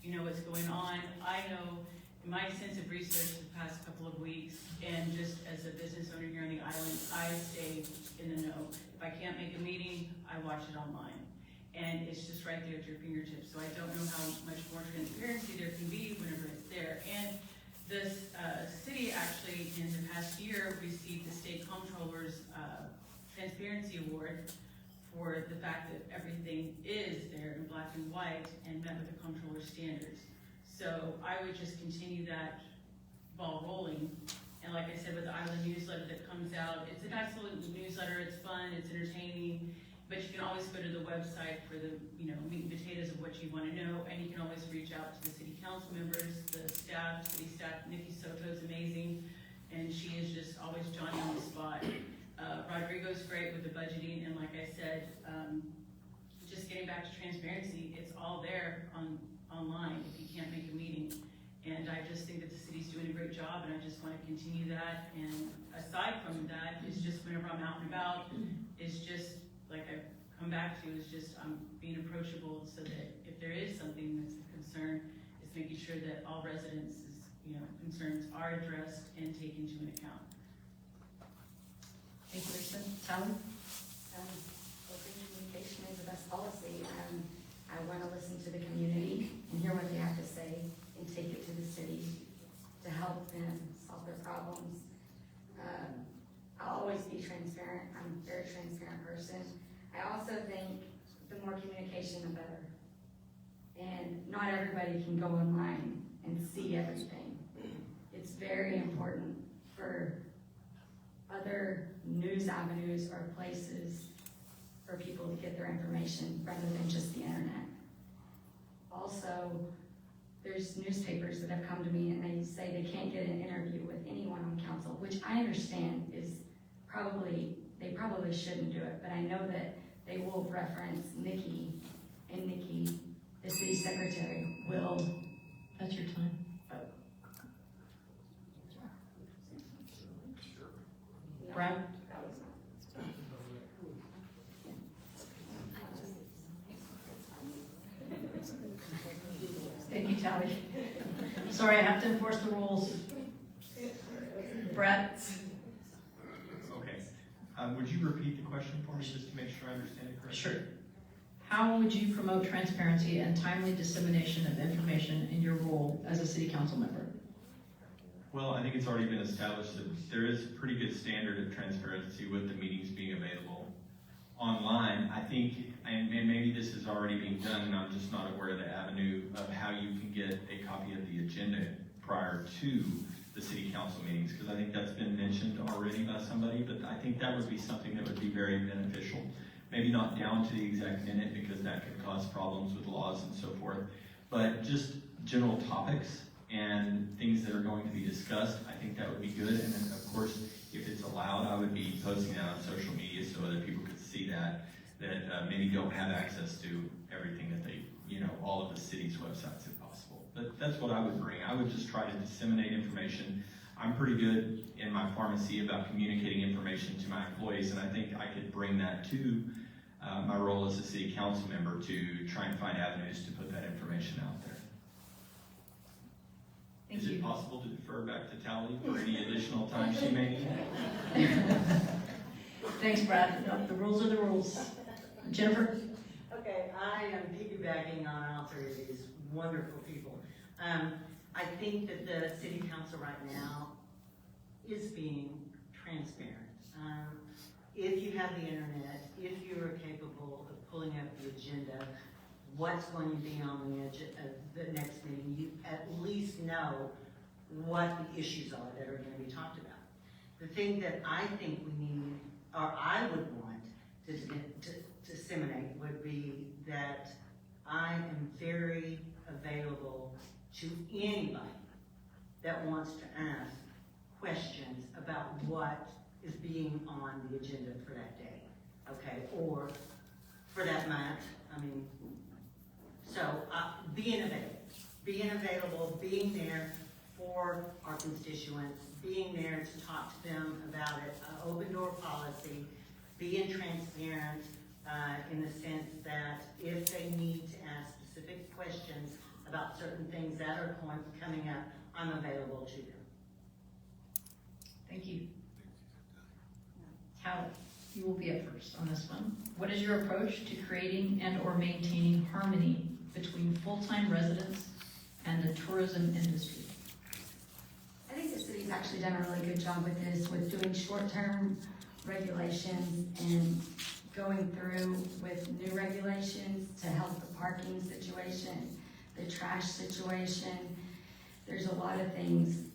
You know what's going on. I know in my extensive research the past couple of weeks, and just as a business owner here on the island, I stay in the know. If I can't make a meeting, I watch it online. And it's just right there at your fingertips. So I don't know how much more transparency there can be whenever it's there. And this city actually in the past year received the state comptroller's transparency award for the fact that everything is there in black and white and met with the comptroller's standards. So I would just continue that ball rolling. And like I said, with the Island newsletter that comes out, it's a nice little newsletter, it's fun, it's entertaining, but you can always go to the website for the meat and potatoes of what you want to know, and you can always reach out to the city council members, the staff, city staff. Nikki Soto's amazing, and she is just always Johnny on the spot. Rodrigo's great with the budgeting, and like I said, just getting back to transparency, it's all there online if you can't make a meeting. And I just think that the city's doing a great job, and I just want to continue that. And aside from that, it's just whenever I'm out and about, it's just like I've come back to, is just I'm being approachable, so that if there is something that's a concern, it's making sure that all residents' concerns are addressed and taken into account. Thank you, Lisa. Sally? Open communication is the best policy. I want to listen to the community and hear what they have to say and take it to the city to help them solve their problems. I'll always be transparent. I'm a very transparent person. I also think the more communication, the better. And not everybody can go online and see everything. It's very important for other news avenues or places for people to get their information rather than just the internet. Also, there's newspapers that have come to me and they say they can't get an interview with anyone on council, which I understand is they probably shouldn't do it, but I know that they will reference Nikki, and Nikki, the city secretary, will. That's your time. Brad? Thank you, Tally. Sorry, I have to enforce the rules. Brett? Okay. Would you repeat the question for me just to make sure I understand it correctly? Sure. How would you promote transparency and timely dissemination of information in your role as a city council member? Well, I think it's already been established that there is a pretty good standard of transparency with the meetings being available online. I think, and maybe this is already being done, and I'm just not aware of the avenue of how you can get a copy of the agenda prior to the city council meetings, because I think that's been mentioned already by somebody, but I think that would be something that would be very beneficial. Maybe not down to the exact minute, because that could cause problems with laws and so forth, but just general topics and things that are going to be discussed, I think that would be good. And then, of course, if it's allowed, I would be posting that on social media so other people could see that maybe don't have access to everything that they, all of the city's websites if possible. But that's what I would bring. I would just try to disseminate information. I'm pretty good in my pharmacy about communicating information to my employees, and I think I could bring that to my role as a city council member to try and find avenues to put that information out there. Thank Is you. it possible to defer back to Tally for any additional time she may need? Thanks, Brad. No, the rules are the rules. Jennifer? Okay, I am piggybacking on all three of these wonderful people. I think that the city council right now is being transparent. If you have the internet, if you are capable of pulling up the agenda, what's going to be on the next meeting, you at least know what the issues are that are going to be talked about. The thing that I think we need, or I would want to disseminate, would be that I am very available to anybody that wants to ask questions about what is being on the agenda for that day, okay, or for that month. So being available, being there for our constituents, being there to talk to them about it, open door policy, being transparent in the sense that if they need to ask specific questions about certain things that are coming up, I'm available to them. Thank you. Tally, you will be up first on this one. What is your approach to creating and or maintaining harmony between full-time residents and the tourism industry? I think the city's actually done a really good job with this, with doing short-term regulations and going through with new regulations to help the parking situation, the trash situation. There's a lot of things.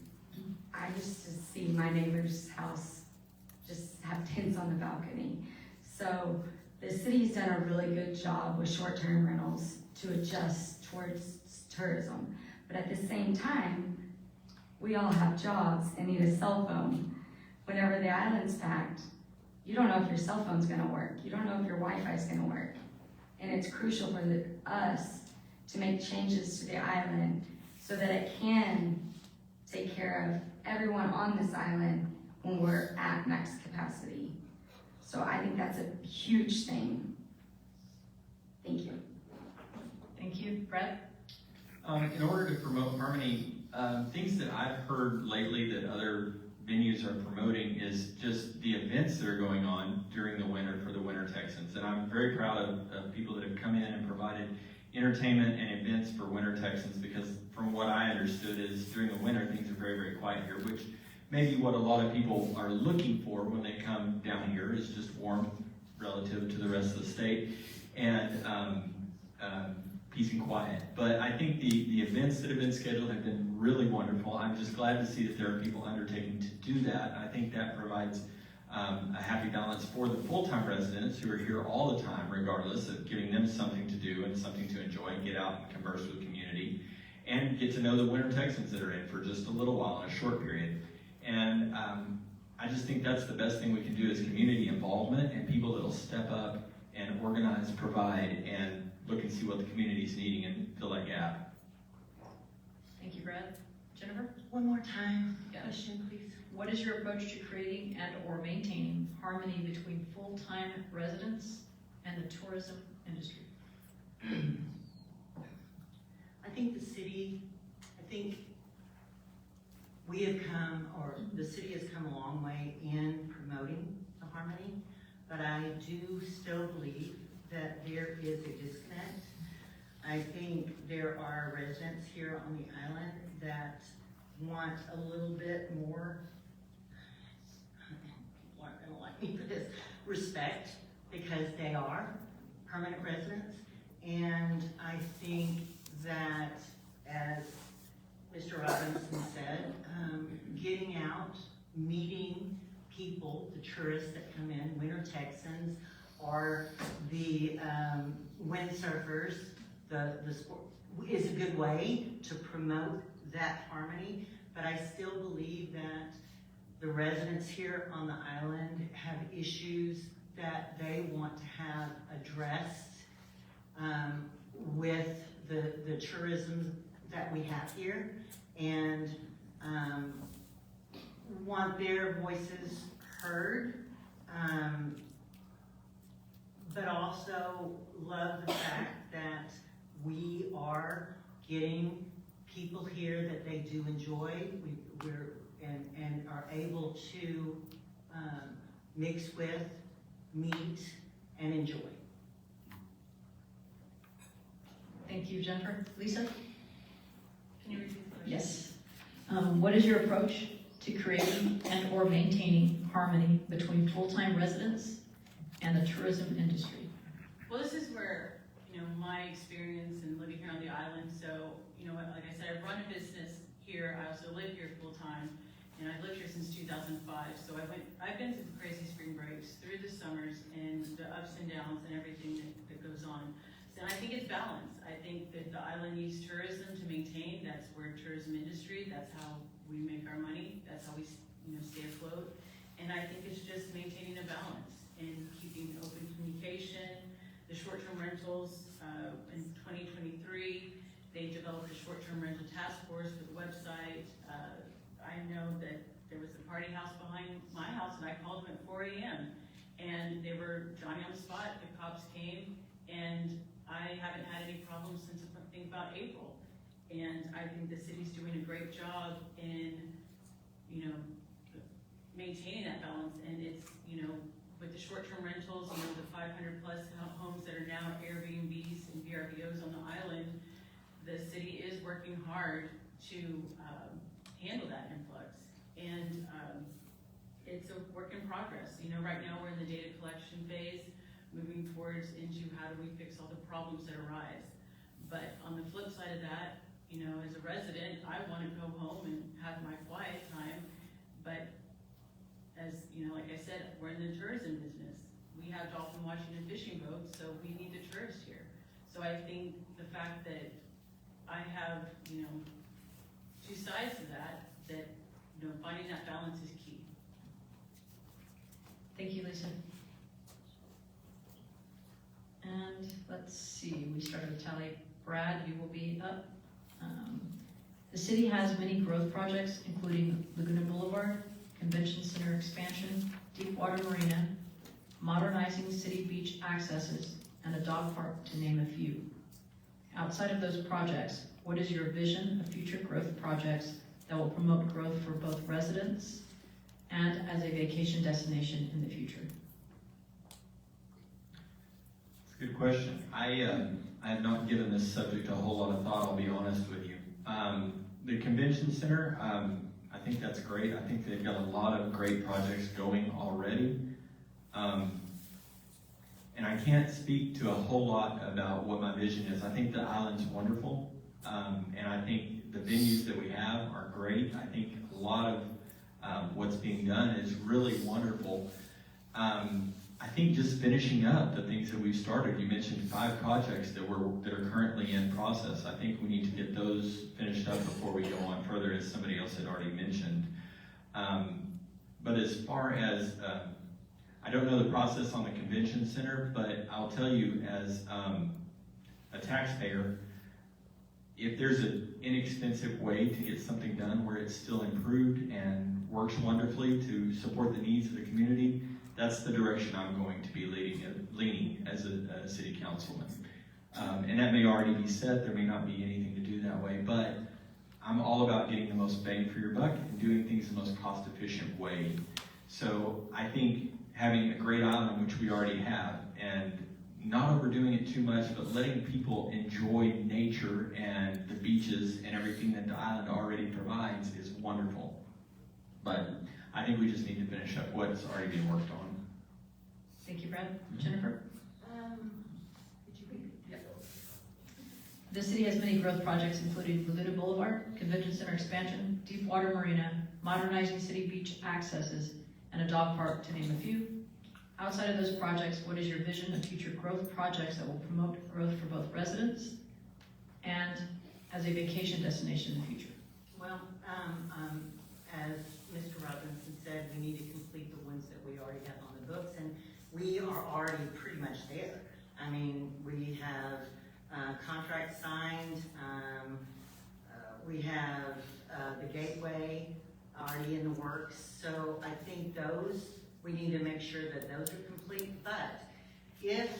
I used to see my neighbor's house just have tents on the balcony. So the city's done a really good job with short-term rentals to adjust towards tourism. But at the same time, we all have jobs and need a cell phone. Whenever the island's packed, you don't know if your cell phone's gonna work. You don't know if your Wi-Fi's gonna work. And it's crucial for us to make changes to the island so that it can take care of everyone on this island when we're at max capacity. So I think that's a huge thing. Thank you. Thank you. Brett? In order to promote harmony, things that I've heard lately that other venues are promoting is just the events that are going on during the winter for the Winter Texans. And I'm very proud of people that have come in and provided entertainment and events for Winter Texans, because from what I understood is during the winter things are very, very quiet here, which may be what a lot of people are looking for when they come down here, is just warmth relative to the rest of the state and peace and quiet. But I think the events that have been scheduled have been really wonderful. I'm just glad to see that there are people undertaking to do that. I think that provides a happy balance for the full-time residents who are here all the time, regardless of giving them something to do and something to enjoy and get out and converse with the community and get to know the Winter Texans that are in for just a little while in a short period. And I just think that's the best thing we can do is community involvement and people that'll step up and organize, provide, and look and see what the community's needing and fill that gap. Thank you, Brad. Jennifer? One more time, Yeah. question, please. What is your approach to creating and or maintaining harmony between full-time residents and the tourism industry? I think the city we have come, or the city has come a long way in promoting the harmony, but I do still believe that there is a disconnect. I think there are residents here on the island that want a little bit more, people aren't gonna like me for this, respect, because they are permanent residents. And I think that, as Mr. Robinson said, getting out, meeting people, the tourists that come in, Winter Texans, or the windsurfers, the sport, is a good way to promote that harmony. But I still believe that the residents here on the island have issues that they want to have addressed with the tourism that we have here, and want their voices heard, but also love the fact that we are getting people here that they do enjoy. And are able to mix with, meet, and enjoy. Thank you, Jennifer. Lisa? Can you repeat the question? Yes. What is your approach to creating and or maintaining harmony between full-time residents and the tourism industry? Well, this is where, my experience in living here on the island. So, like I said, I run a business here. I also live here full-time, and I've lived here since 2005. So I've been to the crazy spring breaks, through the summers, and the ups and downs and everything that goes on. So I think it's balanced. I think that the island needs tourism to maintain. That's where tourism industry, that's how we make our money. That's how we, stay afloat. And I think it's just maintaining a balance and keeping open communication. The short-term rentals, in 2023, they developed a short-term rental task force for the website. I know that there was a party house behind my house, and I called them at 4 a.m. And they were Johnny on the spot. The cops came, and I haven't had any problems since I think about April. And I think the city's doing a great job in, maintaining that balance. And it's, with the short-term rentals, the 500 plus homes that are now Airbnbs and VRBOs on the island, the city is working hard to handle that influx. And it's a work in progress. Right now we're in the data collection phase, moving towards into how do we fix all the problems that arise. But on the flip side of that, as a resident, I want to go home and have my quiet time. But as like I said, we're in the tourism business. We have dolphin watching and fishing boats, so we need the tourists here. So I think the fact that I have, two sides to that, finding that balance is key. Thank you, Lisa. And let's see, we started with tally. Brad, you will be up. The city has many growth projects, including Laguna Boulevard, Convention Center expansion, Deepwater Marina, modernizing city beach accesses, and a dog park, to name a few. Outside of those projects, what is your vision of future growth projects that will promote growth for both residents and as a vacation destination in the future? It's a good question. I have not given this subject a whole lot of thought, I'll be honest with you. The convention center, I think that's great. I think they've got a lot of great projects going already. And I can't speak to a whole lot about what my vision is. I think the island's wonderful. And I think the venues that we have are great. I think a lot of what's being done is really wonderful. I think just finishing up the things that we've started. You mentioned 5 projects that are currently in process. I think we need to get those finished up before we go on further, as somebody else had already mentioned. But as far as, I don't know the process on the convention center, but I'll tell you as a taxpayer, if there's an inexpensive way to get something done where it's still improved and works wonderfully to support the needs of the community, that's the direction I'm going to be leaning as a city councilman. And that may already be said, there may not be anything to do that way, but I'm all about getting the most bang for your buck and doing things the most cost-efficient way. So I think having a great island, which we already have, and not overdoing it too much, but letting people enjoy nature and the beaches and everything that the island already provides is wonderful. But I think we just need to finish up what's already being worked on. Thank you, Brad. Jennifer? Did you read it? The city has many growth projects, including Laguna Boulevard, Convention Center expansion, Deepwater Marina, modernizing city beach accesses, and a dog park, to name a few. Outside of those projects, what is your vision of future growth projects that will promote growth for both residents and as a vacation destination in the future? Well, as Mr. Robinson said, we need to complete the ones that we already have on the books, and we are already pretty much there. I mean, we have contracts signed, we have the gateway already in the works, so I think those, we need to make sure that those are complete. But if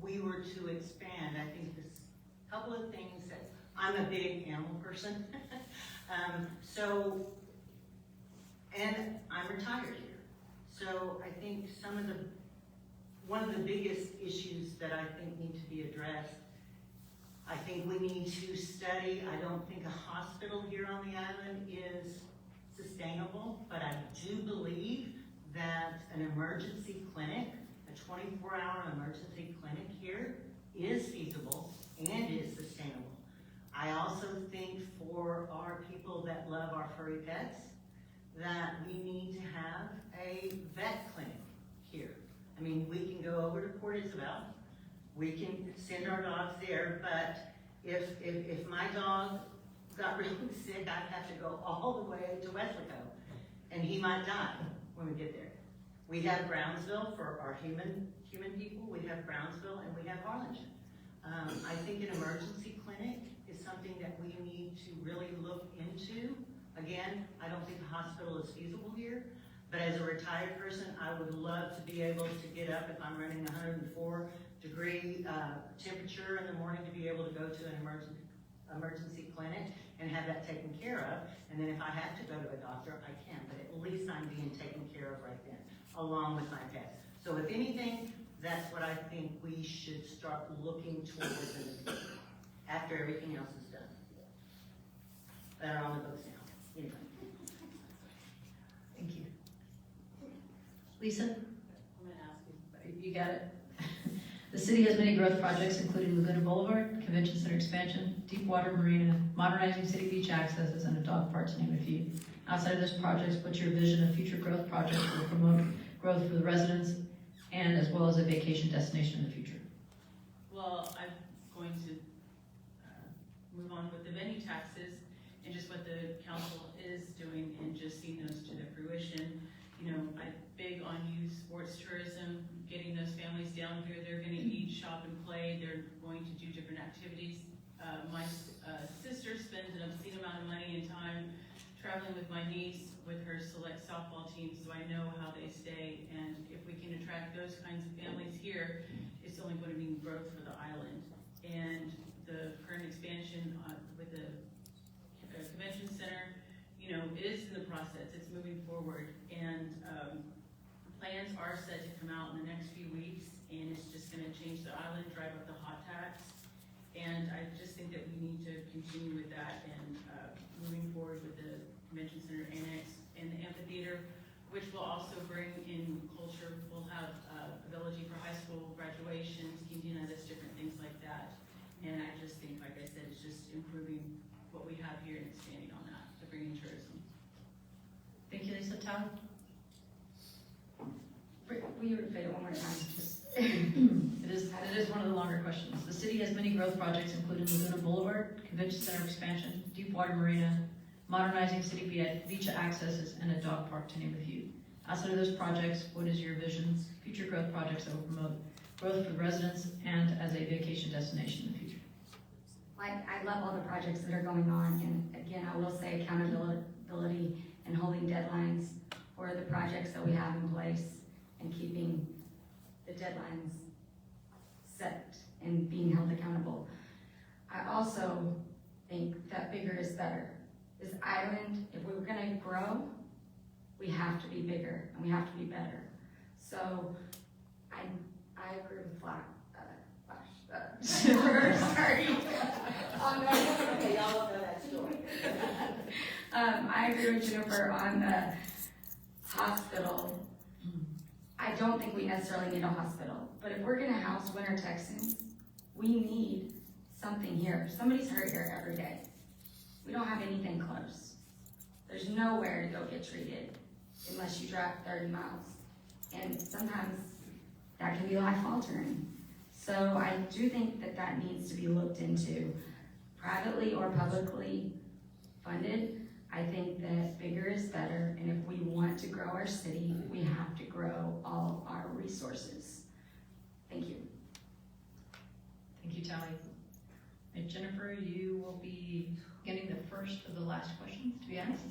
we were to expand, I think there's a couple of things that, I'm a big animal person, and I'm retired here. So I think one of the biggest issues that I think need to be addressed, I think we need to study, I don't think a hospital here on the island is sustainable, but I do believe that an emergency clinic, a 24-hour emergency clinic here is feasible and is sustainable. I also think for our people that love our furry pets, that we need to have a vet clinic here. I mean, we can go over to Port Isabel, we can send our dogs there, but if my dog got really sick, I'd have to go all the way to Weslaco, and he might die when we get there. We have Brownsville for our human people, we have Brownsville, and we have Harlingen. I think an emergency clinic is something that we need to really look into. Again, I don't think a hospital is feasible here, but as a retired person, I would love to be able to get up if I'm running 104-degree temperature in the morning to be able to go to an emergency clinic and have that taken care of. And then if I have to go to a doctor, I can, but at least I'm being taken care of right then, along with my pets. So if anything, that's what I think we should start looking towards in the future, after everything else is done. That are on the books now. Anyway. Thank you. Lisa? I'm gonna ask you. You got it. The city has many growth projects, including Laguna Boulevard, Convention Center expansion, Deepwater Marina, modernizing city beach accesses, and a dog park, to name a few. Outside of those projects, what's your vision of future growth projects that will promote growth for the residents and as well as a vacation destination in the future? Well, I'm going to move on with the venue taxes and just what the council is doing and just seeing those to their fruition. You know, I'm big on youth sports tourism, getting those families down here. They're going to eat, shop, and play. They're going to do different activities. My sister spends an obscene amount of money and time traveling with my niece with her select softball team, so I know how they stay. And if we can attract those kinds of families here, it's only going to mean growth for the island. And the current expansion with the convention center, you know, it is in the process. It's moving forward, and plans are set to come out in the next few weeks, and it's just going to change the island, drive up the hot tax, and I just think that we need to continue with that and moving forward with the convention center annex and the amphitheater, which will also bring in culture. We'll have ability for high school graduations, quinceañeras, different things like that, and I just think, like I said, it's just improving what we have here and expanding on that to bring in tourism. Thank you, Lisa. Tom? will you repeat it one more time? It is one of the longer questions. The city has many growth projects, including Laguna Boulevard, Convention Center expansion, Deepwater Marina, modernizing city beach accesses, and a dog park, to name a few. Outside of those projects, what is your vision, future growth projects that will promote growth for the residents and as a vacation destination in the future? I love all the projects that are going on, and again, I will say accountability and holding deadlines for the projects that we have in place and keeping the deadlines set and being held accountable. I also think that bigger is better. This island, if we were gonna grow, we have to be bigger and we have to be better. So I agree with sorry. Oh, no, okay, y'all will know that story. I agree with Jennifer on the hospital. I don't think we necessarily need a hospital, but if we're gonna house Winter Texans, we need something here. Somebody's hurt here every day. We don't have anything close. There's nowhere to go get treated unless you drive 30 miles. And sometimes that can be life-altering. So I do think that that needs to be looked into, privately or publicly funded. I think that bigger is better, and if we want to grow our city, we have to grow all our resources. Thank you. Thank you, Tally. And Jennifer, you will be getting the first of the last questions to be asked.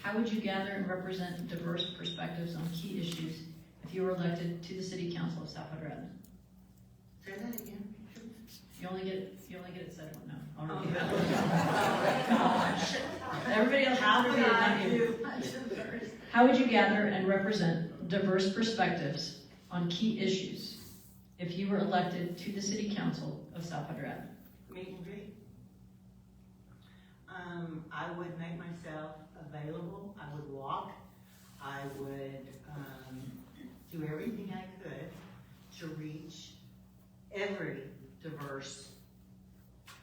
How would you gather and represent diverse perspectives on key issues if you were elected to the City Council of South Padre? Say that again. You only get it said one. No. I'll Oh, repeat no. that. Gosh. Everybody else How can would repeat it, I not you. do? How would you gather and represent diverse perspectives on key issues if you were elected to the City Council of South Padre? Meet and greet. I would make myself available. I would walk. I would do everything I could to reach every diverse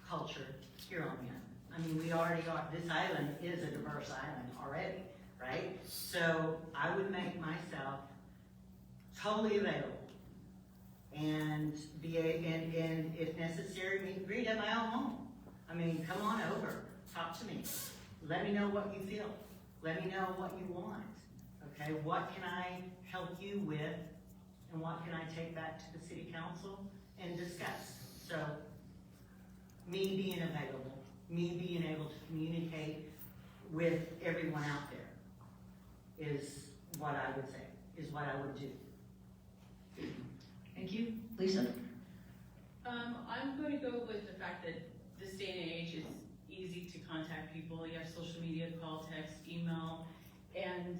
culture here on the island. I mean, we already are, this island is a diverse island already, right? So I would make myself totally available and and if necessary, meet and greet at my own home. I mean, come on over, talk to me. Let me know what you feel. Let me know what you want. Okay, what can I help you with, and what can I take back to the city council and discuss? So, me being available, me being able to communicate with everyone out there is what I would say, is what I would do. Thank you. Lisa? I'm going to go with the fact that this day and age is easy to contact people. You have social media, call, text, email, and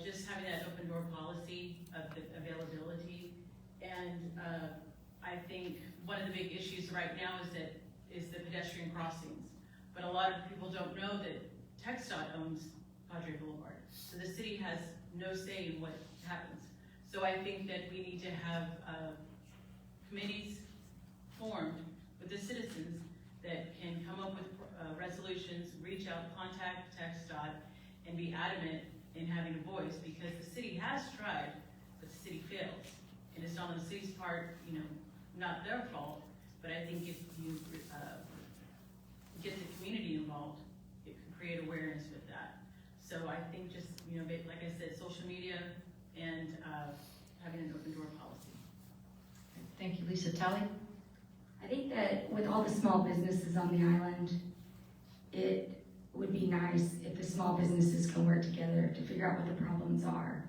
just having that open door policy of the availability. And I think one of the big issues right now is the pedestrian crossings. But a lot of people don't know that TxDOT owns Padre Boulevard. So the city has no say in what happens. So I think that we need to have committees formed with the citizens that can come up with resolutions, reach out, contact TxDOT, and be adamant in having a voice, because the city has tried, but the city fails. And it's not on the city's part, not their fault, but I think if you get the community involved, it can create awareness with that. So I think just, like I said, social media and having an open door policy. Thank you, Lisa. Tally? I think that with all the small businesses on the island, it would be nice if the small businesses can work together to figure out what the problems are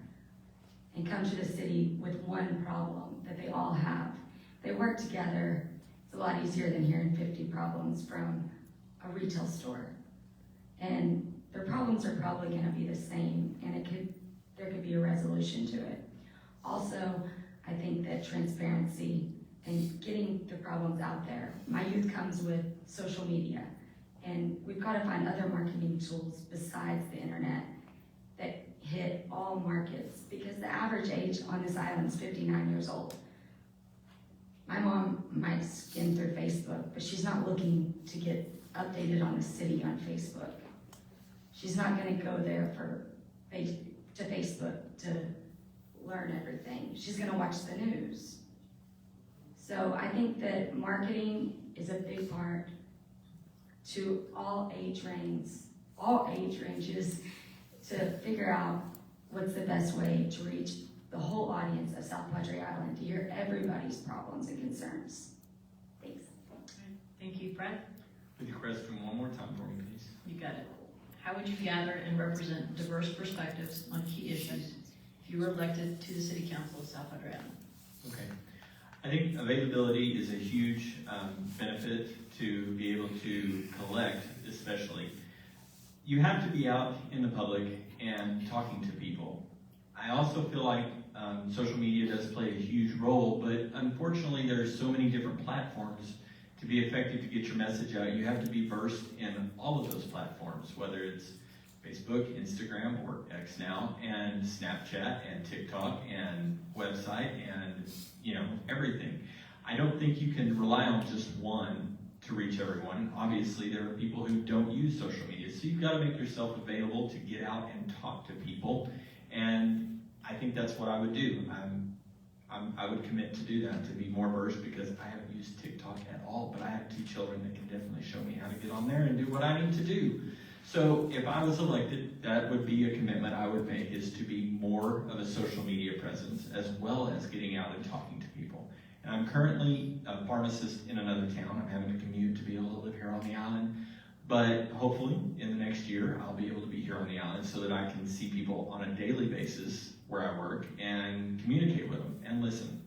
and come to the city with one problem that they all have. They work together. It's a lot easier than hearing 50 problems from a retail store. And their problems are probably going to be the same, and there could be a resolution to it. Also, I think that transparency and getting the problems out there. My youth comes with social media, and we've got to find other marketing tools besides the internet that hit all markets, because the average age on this island is 59 years old. My mom might skim through Facebook, but she's not looking to get updated on the city on Facebook. She's not going to go there to Facebook to learn everything. She's gonna watch the news. So I think that marketing is a big part to all age ranges, to figure out what's the best way to reach the whole audience of South Padre Island, to hear everybody's problems and concerns. Thanks. Thank you, Brad. Would you question one more time for me, please? You got it. How would you gather and represent diverse perspectives on key issues if you were elected to the City Council of South Padre Island? Okay. I think availability is a huge benefit to be able to collect, especially. You have to be out in the public and talking to people. I also feel like social media does play a huge role, but unfortunately there's so many different platforms. To be effective to get your message out, you have to be versed in all of those platforms, whether it's Facebook, Instagram, or X now, and Snapchat, and TikTok, and website, and everything. I don't think you can rely on just one to reach everyone. Obviously, there are people who don't use social media, so you've got to make yourself available to get out and talk to people, and I think that's what I would do. I would commit to do that, to be more versed, because I haven't used TikTok at all, but I have 2 children that can definitely show me how to get on there and do what I need to do. So if I was elected, that would be a commitment I would make, is to be more of a social media presence, as well as getting out and talking to people. And I'm currently a pharmacist in another town. I'm having to commute to be able to live here on the island. But hopefully, in the next year, I'll be able to be here on the island so that I can see people on a daily basis where I work and communicate with them and listen.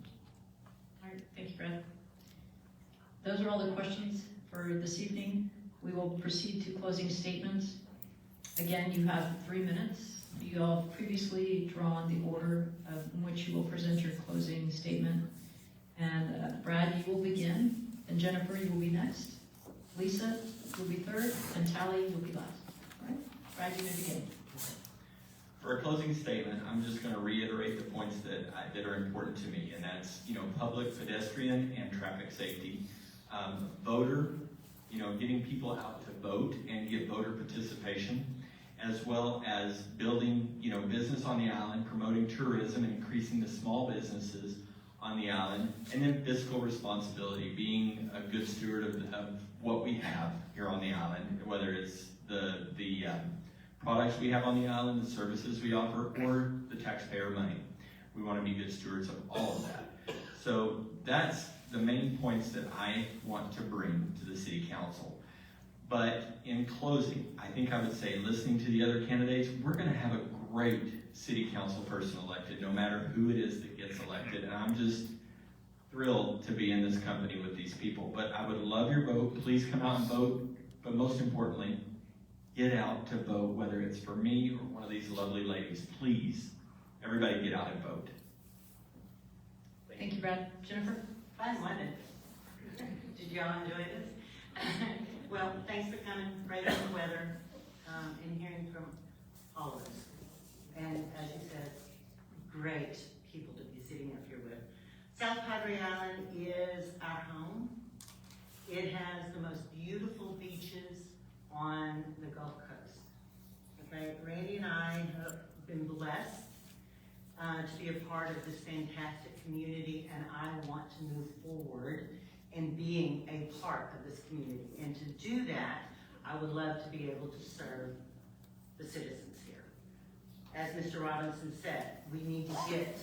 All right, thank you, Brad. Those are all the questions for this evening. We will proceed to closing statements. Again, you have 3 minutes. You all have previously drawn the order in which you will present your closing statement. And Brad, you will begin, and Jennifer, you will be next. Lisa, you'll be third, and Tally, you'll be last. All right, Brad, you may begin. For a closing statement, I'm just going to reiterate the points that are important to me, and that's public, pedestrian, and traffic safety. Voter, getting people out to vote and get voter participation, as well as building business on the island, promoting tourism, and increasing the small businesses on the island, and then fiscal responsibility, being a good steward of what we have here on the island, whether it's the products we have on the island, the services we offer, or the taxpayer money. We want to be good stewards of all of that. So that's the main points that I want to bring to the City Council. But in closing, I think I would say, listening to the other candidates, we're going to have a great City Council person elected, no matter who it is that gets elected. And I'm just thrilled to be in this company with these people. But I would love your vote. Please come out and vote. But most importantly, get out to vote, whether it's for me or one of these lovely ladies. Please, everybody get out and vote. Thank you, Brad. Jennifer? Fun, wasn't it? Did y'all enjoy this? Well, thanks for coming, right on the weather, and hearing from all of us. And as you said, great people to be sitting up here with. South Padre Island is our home. It has the most beautiful beaches on the Gulf Coast. Okay, Randy and I have been blessed to be a part of this fantastic community, and I want to move forward in being a part of this community. And to do that, I would love to be able to serve the citizens here. As Mr. Robinson said, we need to get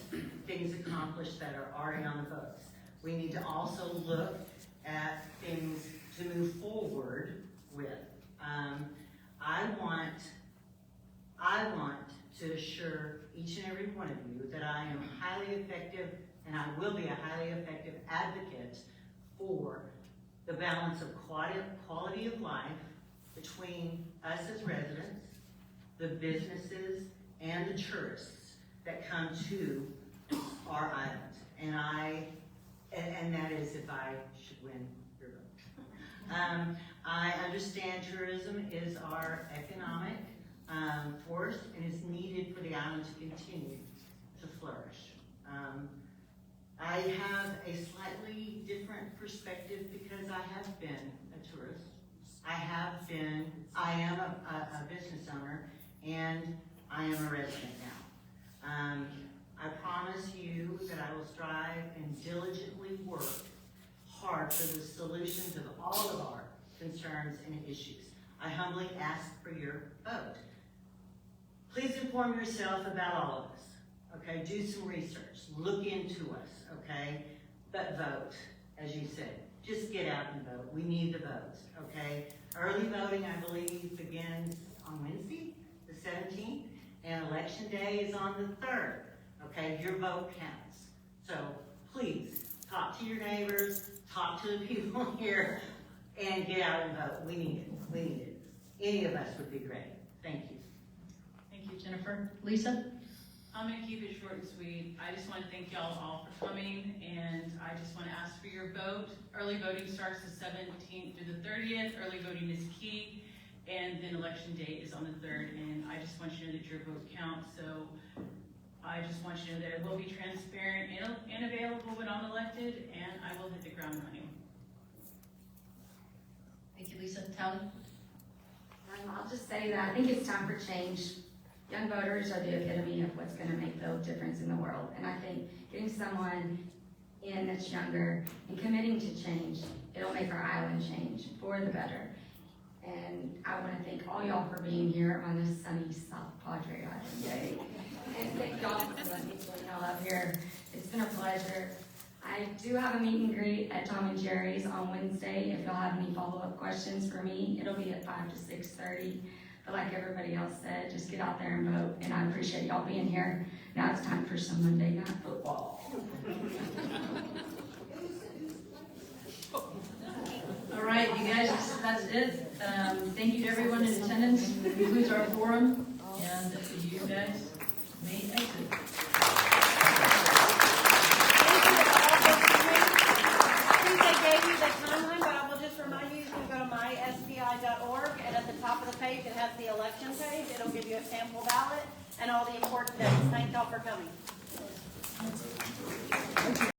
things accomplished that are already on the books. We need to also look at things to move forward with. I want to assure each and every one of you that I am highly effective, and I will be a highly effective advocate for the balance of quality of life between us as residents, the businesses, and the tourists that come to our island. And that is if I should win your vote. I understand tourism is our economic force and is needed for the island to continue to flourish. I have a slightly different perspective because I have been a tourist. I am a business owner, and I am a resident now. I promise you that I will strive and diligently work hard for the solutions of all of our concerns and issues. I humbly ask for your vote. Please inform yourself about all of us, okay? Do some research, look into us, okay? But vote, as you said. Just get out and vote. We need the votes, okay? Early voting, I believe, begins on Wednesday, the 17th, and Election Day is on the 3rd, okay? Your vote counts. So please, talk to your neighbors, talk to the people here, and get out and vote. We need it. We need it. Any of us would be great. Thank you. Thank you, Jennifer. Lisa? I'm gonna keep it short and sweet. I just wanna thank y'all all for coming, and I just wanna ask for your vote. Early voting starts the 17th through the 30th. Early voting is key, and then election day is on the 3rd, and I just want you to know that your vote counts. So I just want you to know that it will be transparent and available when I'm elected, and I will hit the ground running. Thank you, Lisa. Tally? I'll just say that I think it's time for change. Young voters are the epitome of what's going to make the difference in the world. And I think getting someone in that's younger and committing to change, it'll make our island change for the better. And I want to thank all y'all for being here on this sunny South Padre Island day. And thank y'all for letting me join y'all up here. It's been a pleasure. I do have a meet and greet at Tom and Jerry's on Wednesday. If y'all have any follow-up questions for me, it'll be at 5 to 6:30. But like everybody else said, just get out there and vote. And I appreciate y'all being here. Now it's time for some Monday Night Football. All right, you guys, that's it. Thank you to everyone in attendance. That concludes our forum, and you guys may exit. And at the top of the page, it has the election page. It'll give you a sample ballot and all the important dates. Thank y'all for coming.